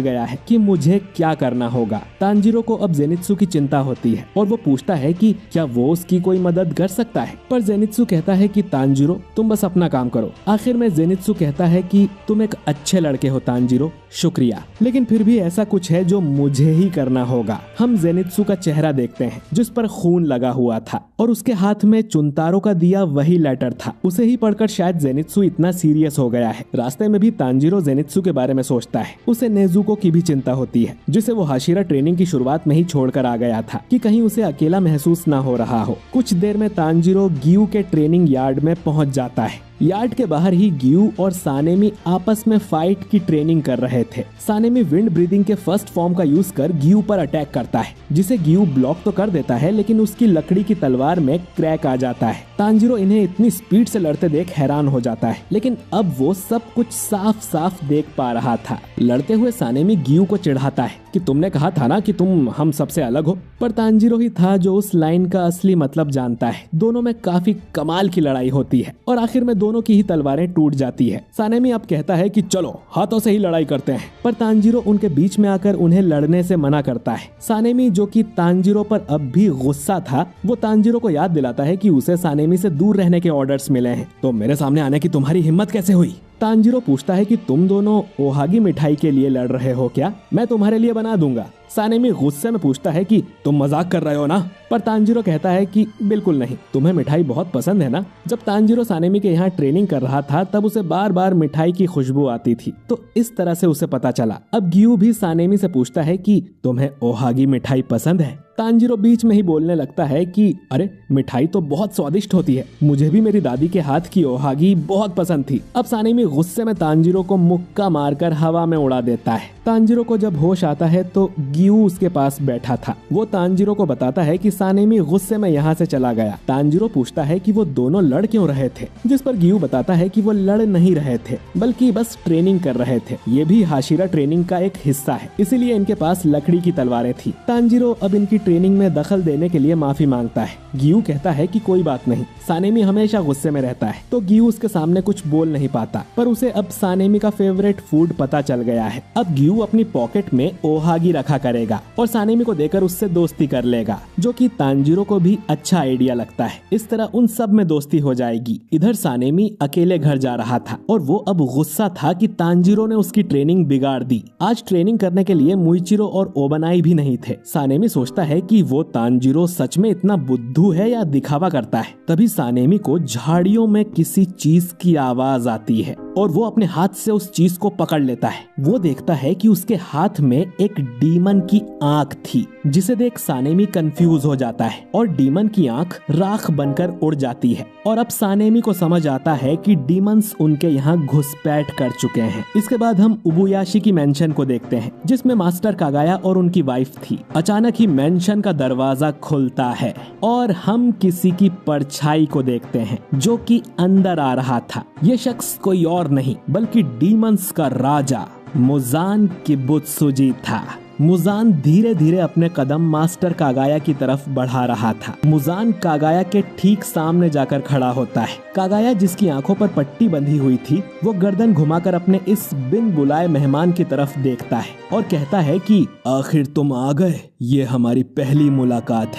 गया है कि मुझे क्या करना होगा। तांजिरो को अब जेनित्सु की चिंता होती है और वो पूछता है कि क्या वो उसकी कोई मदद कर सकता है, पर जेनित्सु कहता है कि तांजिरो तुम बस अपना काम करो। आखिर में जेनित्सु कहता है कि तुम एक अच्छे लड़के हो तांजिरो, शुक्रिया, लेकिन फिर भी ऐसा कुछ है जो मुझे ही करना होगा। हम जेनित्सु का चेहरा देखते हैं जिस पर खून लगा हुआ था और उसके हाथ में चुनतारो का दिया वही लेटर था। उसे ही पढ़कर शायद जेनित्सु इतना सीरियस हो गया है। रास्ते में भी तांजिरो जेनित्सु के बारे में सोचता है। उसे नेजुको की भी चिंता होती है जिसे वो हाशिरा ट्रेनिंग की शुरुआत में ही छोड़कर आ गया था कि कहीं उसे अकेला महसूस ना हो रहा हो। कुछ देर में तांजिरो गियू के ट्रेनिंग यार्ड में पहुंच जाता है। यार्ड के बाहर ही गियू और सानेमी आपस में फाइट की ट्रेनिंग कर रहे थे। सानेमी विंड ब्रीदिंग के फर्स्ट फॉर्म का यूज कर गियू पर अटैक करता है, जिसे गियू ब्लॉक तो कर देता है लेकिन उसकी लकड़ी की तलवार में क्रैक आ जाता है। तांजिरो इन्हें इतनी स्पीड से लड़ते देख हैरान हो जाता है, लेकिन अब वो सब कुछ साफ साफ देख पा रहा था। लड़ते हुए सानेमी गियू को चिढ़ाता है कि तुमने कहा था ना कि तुम हम सबसे अलग हो, पर तांजिरो ही था जो उस लाइन का असली मतलब जानता है। दोनों में काफी कमाल की लड़ाई होती है और आखिर में दोनों की ही तलवारें टूट जाती है। सानेमी अब कहता है कि चलो हाथों से ही लड़ाई करते हैं, पर तांजिरो उनके बीच में आकर उन्हें लड़ने से मना करता है। सानेमी जो कि तांजिरो पर अब भी गुस्सा था, वो तांजिरो को याद दिलाता है कि उसे सानेमी से दूर रहने के ऑर्डर्स मिले हैं। तो मेरे सामने आने की तुम्हारी हिम्मत कैसे हुई? तांजीरो पूछता है कि तुम दोनों ओहागी मिठाई के लिए लड़ रहे हो क्या? मैं तुम्हारे लिए बना दूंगा। सानेमी गुस्से में पूछता है कि तुम मजाक कर रहे हो ना? पर तांजीरो कहता है कि बिल्कुल नहीं, तुम्हें मिठाई बहुत पसंद है ना? जब तांजीरो सानेमी के यहाँ ट्रेनिंग कर रहा था तब उसे बार बार मिठाई की खुशबू आती थी, तो इस तरह से उसे पता चला। अब गियू भी सानेमी से पूछता है कि तुम्हें ओहागी मिठाई पसंद है? तांजीरो बीच में ही बोलने लगता है कि अरे मिठाई तो बहुत स्वादिष्ट होती है, मुझे भी मेरी दादी के हाथ की ओहागी बहुत पसंद थी। अब सानेमी गुस्से में तांजीरो को मुक्का मारकर हवा में उड़ा देता है। तांजीरो को जब होश आता है तो गियू उसके पास बैठा था। वो तांजीरो को बताता है कि सानेमी गुस्से में यहाँ से चला गया। तांजीरो पूछता है कि वो दोनों लड़ क्यों रहे थे, जिस पर गियू बताता है कि वो लड़ नहीं रहे थे बल्कि बस ट्रेनिंग कर रहे थे। ये भी हाशिरा ट्रेनिंग का एक हिस्सा है, इसीलिए इनके पास लकड़ी की तलवारें थी। तांजीरो अब इनकी ट्रेनिंग में दखल देने के लिए माफी मांगता है। गियू कहता है कि कोई बात नहीं, सानेमी हमेशा गुस्से में रहता है, तो गियू उसके सामने कुछ बोल नहीं पाता। पर उसे अब सानेमी का फेवरेट फूड पता चल गया है। अब गियू अपनी पॉकेट में ओहागी रखा करेगा और सानेमी को देकर उससे दोस्ती कर लेगा, जो कि तांजीरो को भी अच्छा आइडिया लगता है। इस तरह उन सब में दोस्ती हो जाएगी। इधर सानेमी अकेले घर जा रहा था और वो अब गुस्सा था कि तांजीरो ने उसकी ट्रेनिंग बिगाड़ दी। आज ट्रेनिंग करने के लिए मुइचिरो और ओबनाई भी नहीं थे। सानेमी सोचता है कि वो तांजीरो सच में इतना बुद्धू है या दिखावा करता है। तभी सानेमी को झाड़ियों में किसी चीज की आवाज आती है और वो अपने हाथ से उस चीज को पकड़ लेता है। वो देखता है कि उसके हाथ में एक डीमन की आंख थी, जिसे देख सानेमी कंफ्यूज हो जाता है और डीमन की आंख राख बनकर उड़ जाती है। और अब सानेमी को समझ आता है कि डीमंस उनके यहाँ घुसपैठ कर चुके हैं। इसके बाद हम उबुयाशी की मेंशन को देखते हैं, जिसमें मास्टर कागाया और उनकी वाइफ थी। अचानक ही मेंशन का दरवाजा खुलता है और हम किसी की परछाई को देखते हैं जो कि अंदर आ रहा था। ये शख्स कोई और नहीं बल्कि डीमंस का राजा मुजान किबुत्सुजी था। मुजान धीरे धीरे अपने कदम मास्टर कागाया की तरफ बढ़ा रहा था। मुजान कागाया के ठीक सामने जाकर खड़ा होता है। कागाया, जिसकी आंखों पर पट्टी बंधी हुई थी, वो गर्दन घुमाकर अपने इस बिन बुलाए मेहमान की तरफ देखता है और कहता है कि आखिर तुम आ गए, ये हमारी पहली मुलाकात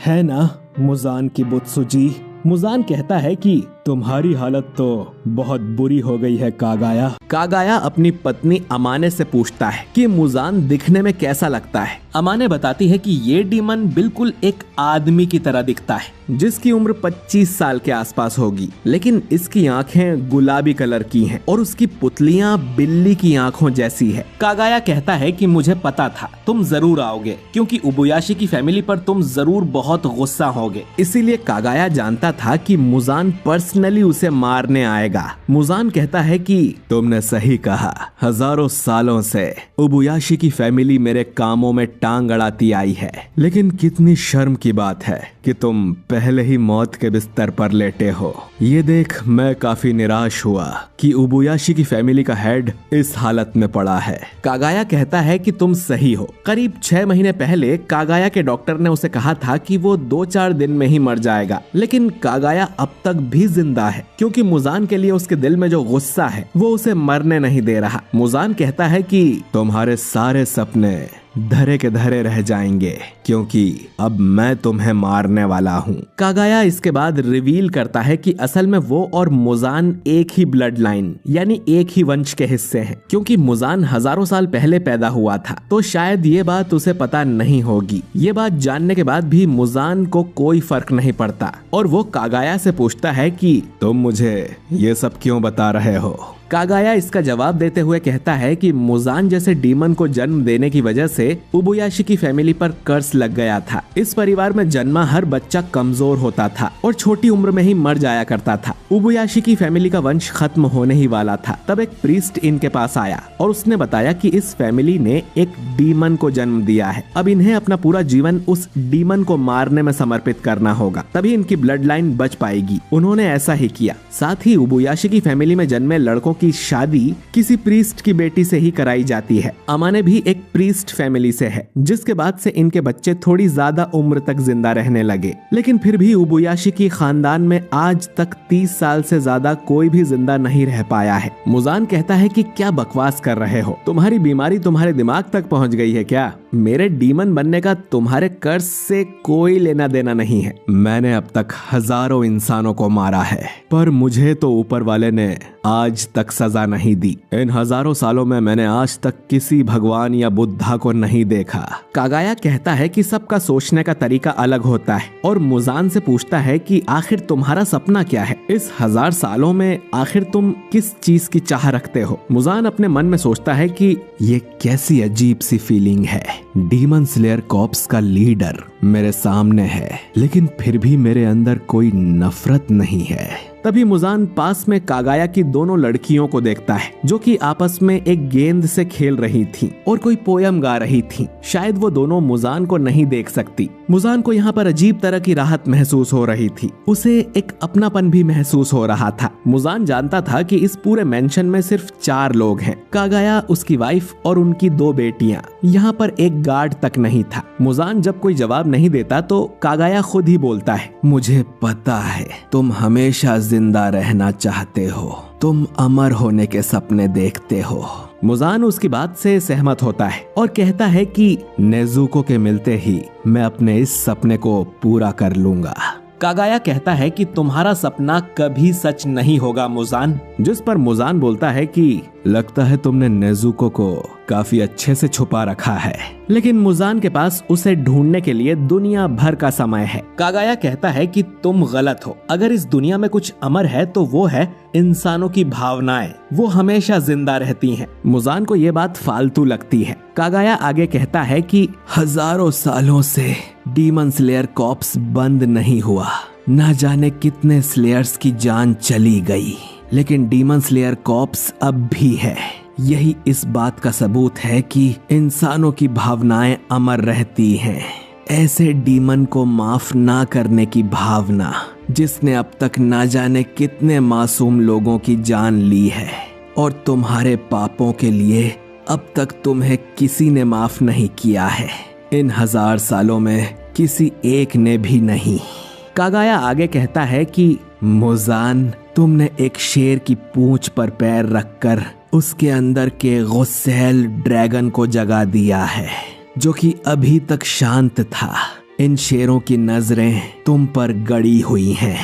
है ना मुजान किबुत्सुजी? मुजान कहता है कि तुम्हारी हालत तो बहुत बुरी हो गई है कागाया। कागाया अपनी पत्नी अमाने से पूछता है कि मुजान दिखने में कैसा लगता है। अमाने बताती है कि ये डीमन बिल्कुल एक आदमी की तरह दिखता है, जिसकी उम्र 25 साल के आसपास होगी, लेकिन इसकी आंखें गुलाबी कलर की हैं और उसकी पुतलियां बिल्ली की आंखों जैसी है। कागाया कहता है कि मुझे पता था तुम जरूर आओगे, क्योंकि उबुयाशी की फैमिली पर तुम जरूर बहुत गुस्सा होगे। इसीलिए कागाया जानता था कि मुजान पर्सनली उसे मारने आएगा। मुजान कहता है कि तुमने सही कहा, हजारों सालों से उबुयाशी की फैमिली मेरे कामों में टांग अड़ाती आई है, लेकिन कितनी शर्म की बात है कि तुम पहले ही मौत के बिस्तर पर लेटे हो। ये देख मैं काफी निराश हुआ कि उबुयाशी की फैमिली का हेड इस हालत में पड़ा है। कागाया कहता है कि तुम सही हो। करीब 6 महीने पहले कागाया के डॉक्टर ने उसे कहा था कि वो 2-4 दिन में ही मर जाएगा, लेकिन कागाया अब तक भी जिंदा है, क्योंकि मुजान के लिए उसके दिल में जो गुस्सा है वो उसे मरने नहीं दे रहा। मुजान कहता है कि तुम्हारे सारे सपने धरे के धरे रह जाएंगे, क्योंकि अब मैं तुम्हें मारने वाला हूँ। कागाया इसके बाद रिवील करता है कि असल में वो और मुजान एक ही ब्लड लाइन यानी एक ही वंश के हिस्से हैं, क्योंकि मुजान हजारों साल पहले पैदा हुआ था, तो शायद ये बात उसे पता नहीं होगी। ये बात जानने के बाद भी मुजान को कोई फर्क नहीं पड़ता और वो कागाया से पूछता है कि तुम मुझे ये सब क्यों बता रहे हो। कागाया इसका जवाब देते हुए कहता है कि मुजान जैसे डीमन को जन्म देने की वजह से उबुयाशी की फैमिली पर कर्ज लग गया था। इस परिवार में जन्मा हर बच्चा कमजोर होता था और छोटी उम्र में ही मर जाया करता था। उबुयाशी की फैमिली का वंश खत्म होने ही वाला था। तब एक प्रीस्ट इनके पास आया और उसने बताया कि इस फैमिली ने एक डीमन को जन्म दिया है। अब इन्हें अपना पूरा जीवन उस डीमन को मारने में समर्पित करना होगा, तभी इनकी ब्लड लाइन बच पाएगी। उन्होंने ऐसा ही किया। साथ ही उबुयाशी की फैमिली में जन्मे लड़कों की शादी किसी प्रीस्ट की बेटी से ही कराई जाती है। अमाने भी एक प्रीस्ट फैमिली से है, जिसके बाद से इनके बच्चे थोड़ी ज्यादा उम्र तक जिंदा रहने लगे। लेकिन फिर भी उबुयाशी की खानदान में आज तक 30 साल से ज्यादा कोई भी जिंदा नहीं रह पाया है। मुजान कहता है कि क्या बकवास कर रहे हो, तुम्हारी बीमारी तुम्हारे दिमाग तक पहुंच गई है क्या? मेरे डीमन बनने का तुम्हारे कर्ज से कोई लेना देना नहीं है। मैंने अब तक हजारों इंसानों को मारा है, पर मुझे तो ऊपर वाले ने आज तक सजा नहीं दी। इन हजारों सालों में मैंने आज तक किसी भगवान या बुद्धा को नहीं देखा। कागाया कहता है कि सबका सोचने का तरीका अलग होता है और मुजान से पूछता है कि आखिर तुम्हारा सपना क्या है? इस 1000 सालों में आखिर तुम किस चीज की चाह रखते हो? मुजान अपने मन में सोचता है कि ये कैसी अजीब सी फीलिंग है। डीमन स्लेयर कॉर्प्स का लीडर मेरे सामने है, लेकिन फिर भी मेरे अंदर कोई नफरत नहीं है। तभी मुजान पास में कागाया की दोनों लड़कियों को देखता है जो कि आपस में एक गेंद से खेल रही थीं और कोई पोयम गा रही थीं। शायद वो दोनों मुजान को नहीं देख सकती। मुजान को यहाँ पर अजीब तरह की राहत महसूस हो रही थी। उसे एक अपनापन भी महसूस हो रहा था। मुजान जानता था कि इस पूरे मेंशन में सिर्फ 4 लोग हैं, कागाया, उसकी वाइफ और उनकी 2 बेटियां। यहाँ पर एक गार्ड तक नहीं था। मुजान जब कोई जवाब नहीं देता तो कागाया खुद ही बोलता है, मुझे पता है तुम हमेशा जिंदा रहना चाहते हो, तुम अमर होने के सपने देखते हो। मुजान उसकी बात से सहमत होता है और कहता है कि नेजुको के मिलते ही मैं अपने इस सपने को पूरा कर लूंगा। कागाया कहता है कि तुम्हारा सपना कभी सच नहीं होगा मुजान, जिस पर मुजान बोलता है कि लगता है तुमने नेजुको को काफी अच्छे से छुपा रखा है, लेकिन मुजान के पास उसे ढूंढने के लिए दुनिया भर का समय है। कागाया कहता है कि तुम गलत हो। अगर इस दुनिया में कुछ अमर है तो वो है इंसानों की भावनाएं, वो हमेशा जिंदा रहती हैं। मुजान को ये बात फालतू लगती है। कागाया आगे कहता है कि हजारों सालों से डीमन स्लेयर कॉर्प्स बंद नहीं हुआ, ना जाने कितने स्लेयर्स की जान चली गई, लेकिन डीमन स्लेयर कॉर्प्स अब भी है। यही इस बात का सबूत है कि इंसानों की भावनाएं अमर रहती हैं। ऐसे डीमन को माफ ना करने की भावना जिसने अब तक ना जाने कितने मासूम लोगों की जान ली है, और तुम्हारे पापों के लिए अब तक तुम्हें किसी ने माफ नहीं किया है। इन 1000 सालों में किसी एक ने भी नहीं। कागाया आगे कहता है कि मुजान, तुमने एक शेर की पूंछ पर पैर रखकर उसके अंदर के गुस्सैल ड्रैगन को जगा दिया है, जो कि अभी तक शांत था। इन शेरों की नजरें तुम पर गड़ी हुई हैं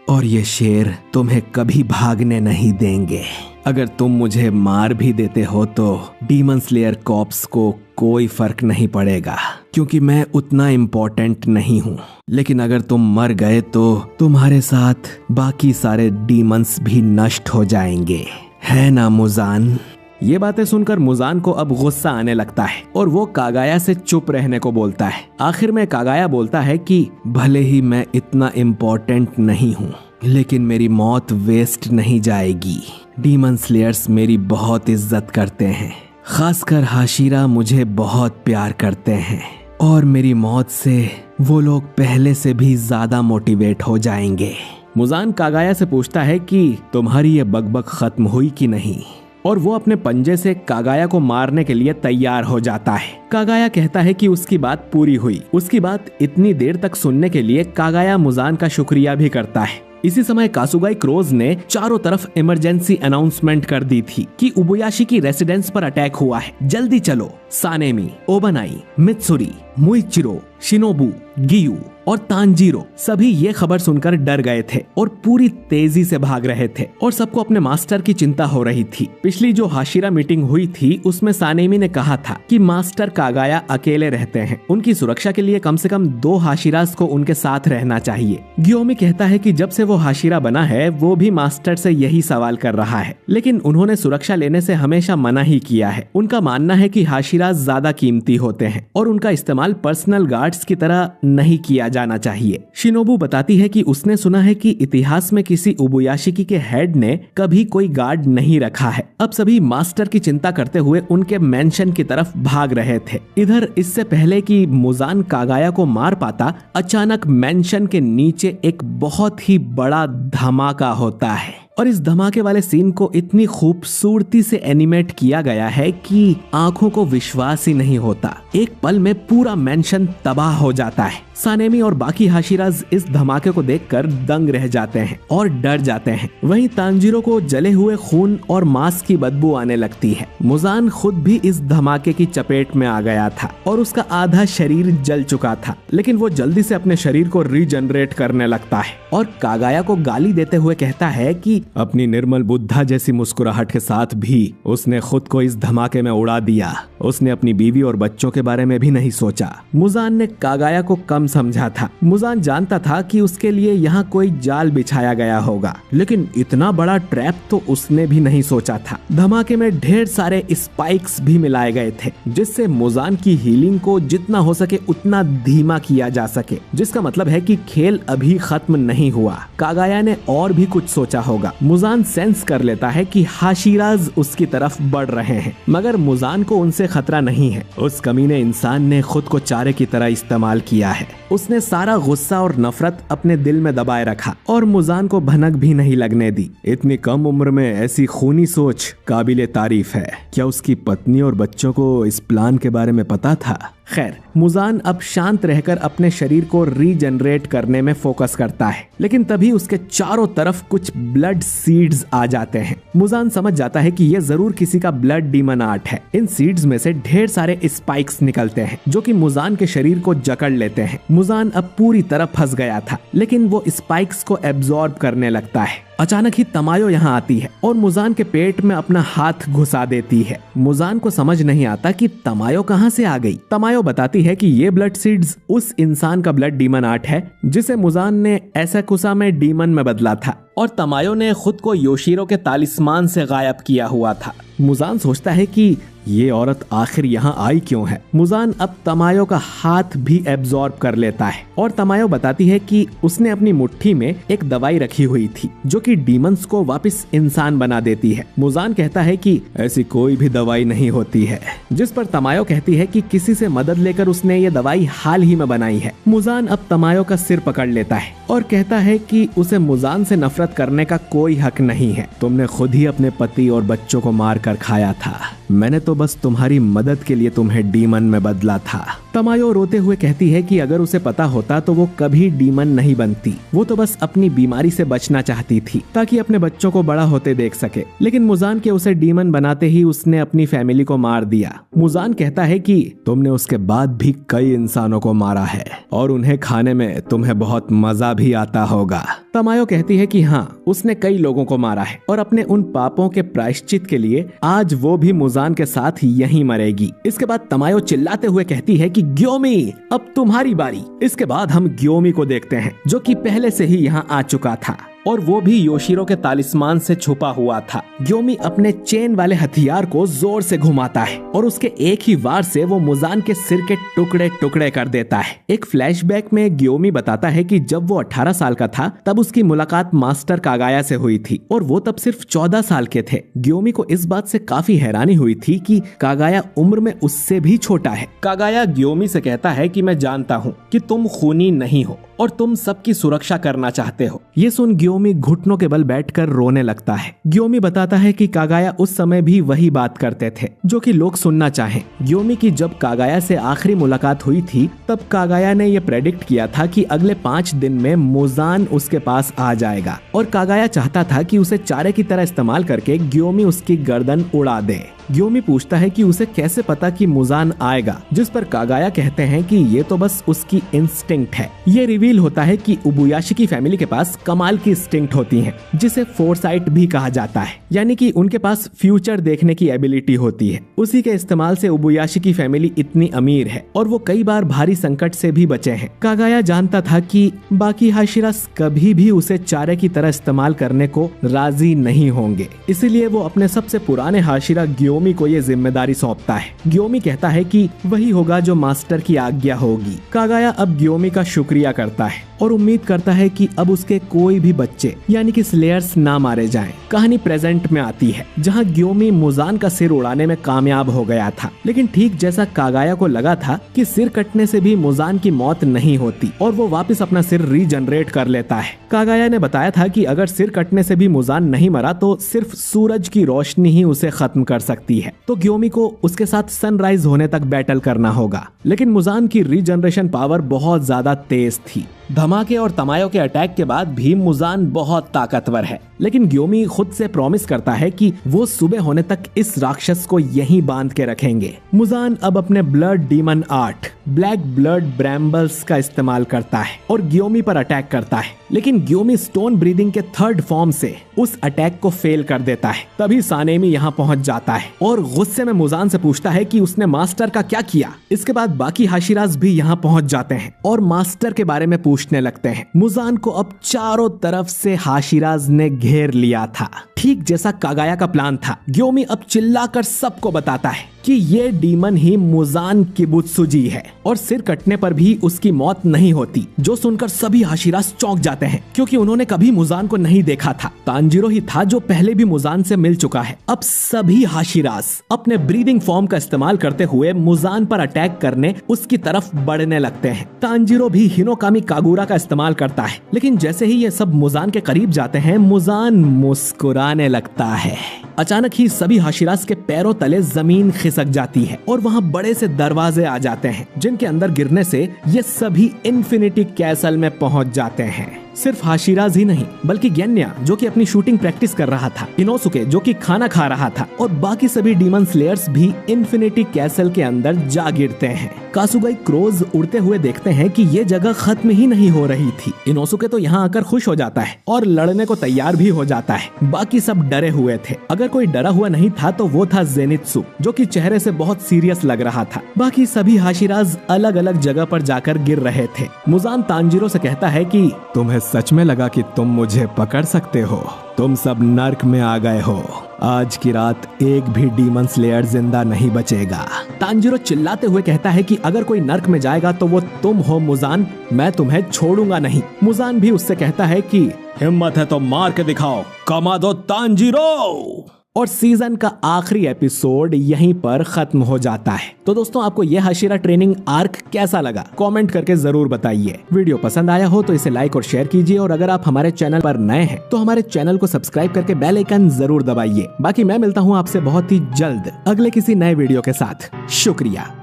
और ये शेर तुम्हें कभी भागने नहीं देंगे। अगर तुम मुझे मार भी देते हो तो डीमन स्लेयर कॉर्प्स को कोई फर्क नहीं पड़ेगा, क्योंकि मैं उतना इम्पोर्टेंट नहीं हूँ। लेकिन अगर तुम मर गए तो तुम्हारे साथ बाकी सारे डीमंस भी नष्ट हो जाएंगे, है ना मुजान? ये बातें सुनकर मुजान को अब गुस्सा आने लगता है और वो कागाया से चुप रहने को बोलता है। आखिर में कागाया बोलता है कि भले ही मैं इतना इम्पोर्टेंट नहीं हूँ, लेकिन मेरी मौत वेस्ट नहीं जाएगी। डीमन स्लेयर्स मेरी बहुत इज्जत करते हैं, खासकर हाशिरा मुझे बहुत प्यार करते हैं, और मेरी मौत से वो लोग पहले से भी ज्यादा मोटिवेट हो जाएंगे। मुजान कागाया से पूछता है कि तुम्हारी ये बकबक खत्म हुई कि नहीं, और वो अपने पंजे से कागाया को मारने के लिए तैयार हो जाता है। कागाया कहता है कि उसकी बात पूरी हुई। उसकी बात इतनी देर तक सुनने के लिए कागाया मुजान का शुक्रिया भी करता है। इसी समय कासुगाई क्रोज ने चारों तरफ इमरजेंसी अनाउंसमेंट कर दी थी कि उबुयाशी की रेसिडेंस पर अटैक हुआ है, जल्दी चलो। सानेमी, ओबनाई, मित्सुरी, मुइचिरो, शिनोबू, गियू और तांजीरो सभी ये खबर सुनकर डर गए थे और पूरी तेजी से भाग रहे थे, और सबको अपने मास्टर की चिंता हो रही थी। पिछली जो हाशिरा मीटिंग हुई थी उसमें सानेमी ने कहा था कि मास्टर कागाया अकेले रहते हैं, उनकी सुरक्षा के लिए कम से कम 2 हाशिरास को उनके साथ रहना चाहिए। गियोमी कहता है कि जब से वो हाशिरा बना है वो भी मास्टर से यही सवाल कर रहा है, लेकिन उन्होंने सुरक्षा लेने से हमेशा मना ही किया है। उनका मानना है कि हाशिरास ज्यादा कीमती होते हैं और उनका इस्तेमाल पर्सनल गार्ड्स की तरह नहीं किया जाना चाहिए। शिनोबू बताती है कि उसने सुना है कि इतिहास में किसी उबुयाशिकी के हेड ने कभी कोई गार्ड नहीं रखा है। अब सभी मास्टर की चिंता करते हुए उनके मेंशन की तरफ भाग रहे थे। इधर इससे पहले कि मुजान कागाया को मार पाता, अचानक मेंशन के नीचे एक बहुत ही बड़ा धमाका होता है। और इस धमाके वाले सीन को इतनी खूबसूरती से एनिमेट किया गया है कि आंखों को विश्वास ही नहीं होता। एक पल में पूरा मेंशन तबाह हो जाता है। सानेमी और बाकी हाशिराज इस धमाके को देखकर दंग रह जाते हैं और डर जाते हैं। वहीं तांजीरो को जले हुए खून और मांस की बदबू आने लगती है। मुजान खुद भी इस धमाके की चपेट में आ गया था और उसका आधा शरीर जल चुका था, लेकिन वो जल्दी से अपने शरीर को रीजनरेट करने लगता है और कागाया को गाली देते हुए कहता है कि अपनी निर्मल बुद्धा जैसी मुस्कुराहट के साथ भी उसने खुद को इस धमाके में उड़ा दिया। उसने अपनी बीवी और बच्चों के बारे में भी नहीं सोचा। मुजान ने कागाया को कम समझा था। मुजान जानता था कि उसके लिए यहाँ कोई जाल बिछाया गया होगा, लेकिन इतना बड़ा ट्रैप तो उसने भी नहीं सोचा था। धमाके में ढेर सारे स्पाइक्स भी मिलाए गए थे, जिससे मुजान की हीलिंग को जितना हो सके उतना धीमा किया जा सके, जिसका मतलब है कि खेल अभी खत्म नहीं हुआ। कागाया ने और भी कुछ सोचा होगा। मुजान सेंस कर लेता है कि हाशिराज उसकी तरफ बढ़ रहे हैं, मगर मुजान को उनसे खतरा नहीं है। उस कमीने इंसान ने खुद को चारे की तरह इस्तेमाल किया है। उसने सारा गुस्सा और नफरत अपने दिल में दबाए रखा और मुजान को भनक भी नहीं लगने दी। इतनी कम उम्र में ऐसी खूनी सोच काबिले तारीफ है। क्या उसकी पत्नी और बच्चों को इस प्लान के बारे में पता था? खैर, मुजान अब शांत रहकर अपने शरीर को रीजनरेट करने में फोकस करता है, लेकिन तभी उसके चारों तरफ कुछ ब्लड सीड्स आ जाते हैं। मुजान समझ जाता है कि यह जरूर किसी का ब्लड डीमन आर्ट है। इन सीड्स में से ढेर सारे स्पाइक्स निकलते हैं जो कि मुजान के शरीर को जकड़ लेते हैं। मुजान अब पूरी तरह फंस गया था, लेकिन वो स्पाइक्स को एब्जॉर्ब करने लगता है। अचानक ही तमायो यहाँ आती है और मुजान के पेट में अपना हाथ घुसा देती है। मुजान को समझ नहीं आता कि तमायो कहाँ से आ गई। तमायो बताती है कि ये ब्लड सीड्स उस इंसान का ब्लड डीमन आर्ट है जिसे मुजान ने ऐसाकुसा में डीमन में बदला था, और तमायो ने खुद को योशिरो के तालिस्मान से गायब किया हुआ था। मुजान सोचता है कि ये औरत आखिर यहाँ आई क्यों है। मुजान अब तमायो का हाथ भी एब्जॉर्ब कर लेता है और तमायो बताती है कि उसने अपनी मुट्ठी में एक दवाई रखी हुई थी जो कि डीमंस को वापस इंसान बना देती है। मुजान कहता है कि ऐसी कोई भी दवाई नहीं होती है, जिस पर तमायो कहती है कि किसी से मदद लेकर उसने ये दवाई हाल ही में बनाई है। मुजान अब तमायो का सिर पकड़ लेता है और कहता है कि उसे मुजान से नफरत करने का कोई हक नहीं है। तुमने खुद ही अपने पति और बच्चों को मार कर खाया था। मैंने तो बस तुम्हारी मदद के लिए तुम्हें डीमन में बदला था। तमायो रोते हुए कहती है कि अगर उसे पता होता तो वो कभी डीमन नहीं बनती। वो तो बस अपनी बीमारी से बचना चाहती थी ताकि अपने बच्चों को बड़ा होते देख सके, लेकिन मुजान के उसे डीमन बनाते ही उसने अपनी फैमिली को मार दिया। मुजान कहता है कि तुमने उसके बाद भी कई इंसानों को मारा है और उन्हें खाने में तुम्हें बहुत मजा भी आता होगा। तमायो कहती है कि हाँ, उसने कई लोगों को मारा है और अपने उन पापों के प्रायश्चित के लिए आज वो भी मुजान के साथ यहीं मरेगी। इसके बाद तमायो चिल्लाते हुए कहती है कि ग्योमी, अब तुम्हारी बारी। इसके बाद हम ग्योमी को देखते हैं जो कि पहले से ही यहाँ आ चुका था और वो भी योशिरो के तालिस्मान से छुपा हुआ था। ग्योमी अपने चेन वाले हथियार को जोर से घुमाता है और उसके एक ही वार से वो मुजान के सिर के टुकड़े टुकड़े कर देता है। एक फ्लैशबैक में ग्योमी बताता है कि जब वो 18 साल का था तब उसकी मुलाकात मास्टर कागाया से हुई थी और वो तब सिर्फ 14 साल के थे। ग्योमी को इस बात से काफी हैरानी हुई थी कि कागाया उम्र में उससे भी छोटा है। कागाया ग्योमी से कहता है कि मैं जानता हूँ कि तुम खूनी नहीं हो और तुम सबकी सुरक्षा करना चाहते हो। ये सुन ग्योमी घुटनों के बल बैठकर रोने लगता है। ग्योमी बताता है कि कागाया उस समय भी वही बात करते थे जो कि लोग सुनना चाहें। ग्योमी की जब कागाया से आखिरी मुलाकात हुई थी तब कागाया ने यह प्रेडिक्ट किया था कि अगले 5 दिन में मुजान उसके पास आ जाएगा और कागाया चाहता था कि उसे चारे की तरह इस्तेमाल करके ग्योमी उसकी गर्दन उड़ा दे। ग्योमी पूछता है कि उसे कैसे पता कि मुजान आएगा, जिस पर कागाया कहते हैं कि ये तो बस उसकी इंस्टिंक्ट है। ये रिवील होता है कि उबुयाशी की फैमिली के पास कमाल की इंस्टिंक्ट होती है जिसे फोरसाइट भी कहा जाता है, यानी कि उनके पास फ्यूचर देखने की एबिलिटी होती है। उसी के इस्तेमाल से उबुयाशी की फैमिली इतनी अमीर है और वो कई बार भारी संकट से भी बचे हैं। कागाया जानता था कि बाकी हाशिरास कभी भी उसे चारे की तरह इस्तेमाल करने को राजी नहीं होंगे, इसीलिए वो अपने सबसे पुराने हाशिरा ग्योमी को ये जिम्मेदारी सौंपता है। ग्योमी कहता है कि वही होगा जो मास्टर की आज्ञा होगी। कागाया अब ग्योमी का शुक्रिया करता है और उम्मीद करता है कि अब उसके कोई भी बच्चे यानी कि स्लेयर्स ना मारे जाएं। कहानी प्रेजेंट में आती है जहां ग्योमी मुजान का सिर उड़ाने में कामयाब हो गया था, लेकिन ठीक जैसा कागाया को लगा था कि सिर कटने से भी मुजान की मौत नहीं होती और वो वापस अपना सिर रीजनरेट कर लेता है। कागाया ने बताया था कि अगर सिर कटने से भी मुजान नहीं मरा तो सिर्फ सूरज की रोशनी ही उसे खत्म कर सकती है, तो ग्योमी को उसके साथ सनराइज होने तक बैटल करना होगा। लेकिन मुजान की रीजनरेशन पावर बहुत ज्यादा तेज थी। धमाके और तमायों के अटैक के बाद भी मुजान बहुत ताकतवर है, लेकिन ग्योमी खुद से प्रॉमिस करता है कि वो सुबह होने तक इस राक्षस को यहीं बांध के रखेंगे। मुजान अब अपने blood demon art black blood brambles का इस्तेमाल करता है और ग्योमी पर अटैक करता है, लेकिन ग्योमी स्टोन ब्रीदिंग के थर्ड फॉर्म से उस अटैक को फेल कर देता है। तभी सानेमी यहाँ पहुंच जाता है और गुस्से में मुजान से पूछता है कि उसने मास्टर का क्या किया। इसके बाद बाकी हाशिराज भी यहाँ पहुंच जाते हैं और मास्टर के बारे में पूछने लगते हैं। मुजान को अब चारों तरफ से हाशिराज ने घेर लिया था, ठीक जैसा कागाया का प्लान था। ग्योमी अब चिल्लाकर सबको बताता है कि ये डीमन ही मुजान किबुत्सुजी है और सिर कटने पर भी उसकी मौत नहीं होती, जो सुनकर सभी हाशिराज चौंक जाते हैं क्योंकि उन्होंने कभी मुजान को नहीं देखा था। तांजीरो ही था जो पहले भी मुजान से मिल चुका है। अब सभी हाशिराज अपने ब्रीदिंग फॉर्म का इस्तेमाल करते हुए मुजान पर अटैक करने उसकी तरफ बढ़ने लगते हैं। तांजीरो भी हिनोकामी कागुरा का इस्तेमाल करता है, लेकिन जैसे ही ये सब मुजान के करीब जाते हैं मुजान मुस्कुराने लगता है। अचानक ही सभी हाशिराज के पैरों तले जमीन खिसक जाती है और वहाँ बड़े से दरवाजे आ जाते हैं, जिनके अंदर गिरने से ये सभी इन्फिनिटी कैसल में पहुंच जाते हैं। सिर्फ हाशिराज ही नहीं बल्कि गेन्या जो कि अपनी शूटिंग प्रैक्टिस कर रहा था, इनोसुके जो कि खाना खा रहा था और बाकी सभी डीमन स्लेयर्स भी इन्फिनिटी कैसल के अंदर जा गिरते हैं। कासुगाई क्रोज उड़ते हुए देखते हैं कि ये जगह खत्म ही नहीं हो रही थी। इनोसुके तो यहाँ आकर खुश हो जाता है और लड़ने को तैयार भी हो जाता है। बाकी सब डरे हुए थे। अगर कोई डरा हुआ नहीं था तो वो था जेनित्सु, जो कि चेहरे से बहुत सीरियस लग रहा था। बाकी सभी हाशिराज अलग अलग जगह पर जाकर गिर रहे थे। मुजान तांजीरो से कहता है कि तुम्हें सच में लगा कि तुम मुझे पकड़ सकते हो? तुम सब नर्क में आ गए हो। आज की रात एक भी डीमन स्लेयर जिंदा नहीं बचेगा। तांजीरो चिल्लाते हुए कहता है कि अगर कोई नर्क में जाएगा तो वो तुम हो मुजान, मैं तुम्हें छोड़ूंगा नहीं। मुजान भी उससे कहता है कि हिम्मत है तो मार के दिखाओ, कमा दो तांजीरो। और सीजन का आखिरी एपिसोड यहीं पर खत्म हो जाता है। तो दोस्तों, आपको यह हाशिरा ट्रेनिंग आर्क कैसा लगा कमेंट करके जरूर बताइए। वीडियो पसंद आया हो तो इसे लाइक और शेयर कीजिए और अगर आप हमारे चैनल पर नए हैं तो हमारे चैनल को सब्सक्राइब करके बेल आइकन जरूर दबाइए। बाकी मैं मिलता हूँ आपसे बहुत ही जल्द अगले किसी नए वीडियो के साथ। शुक्रिया।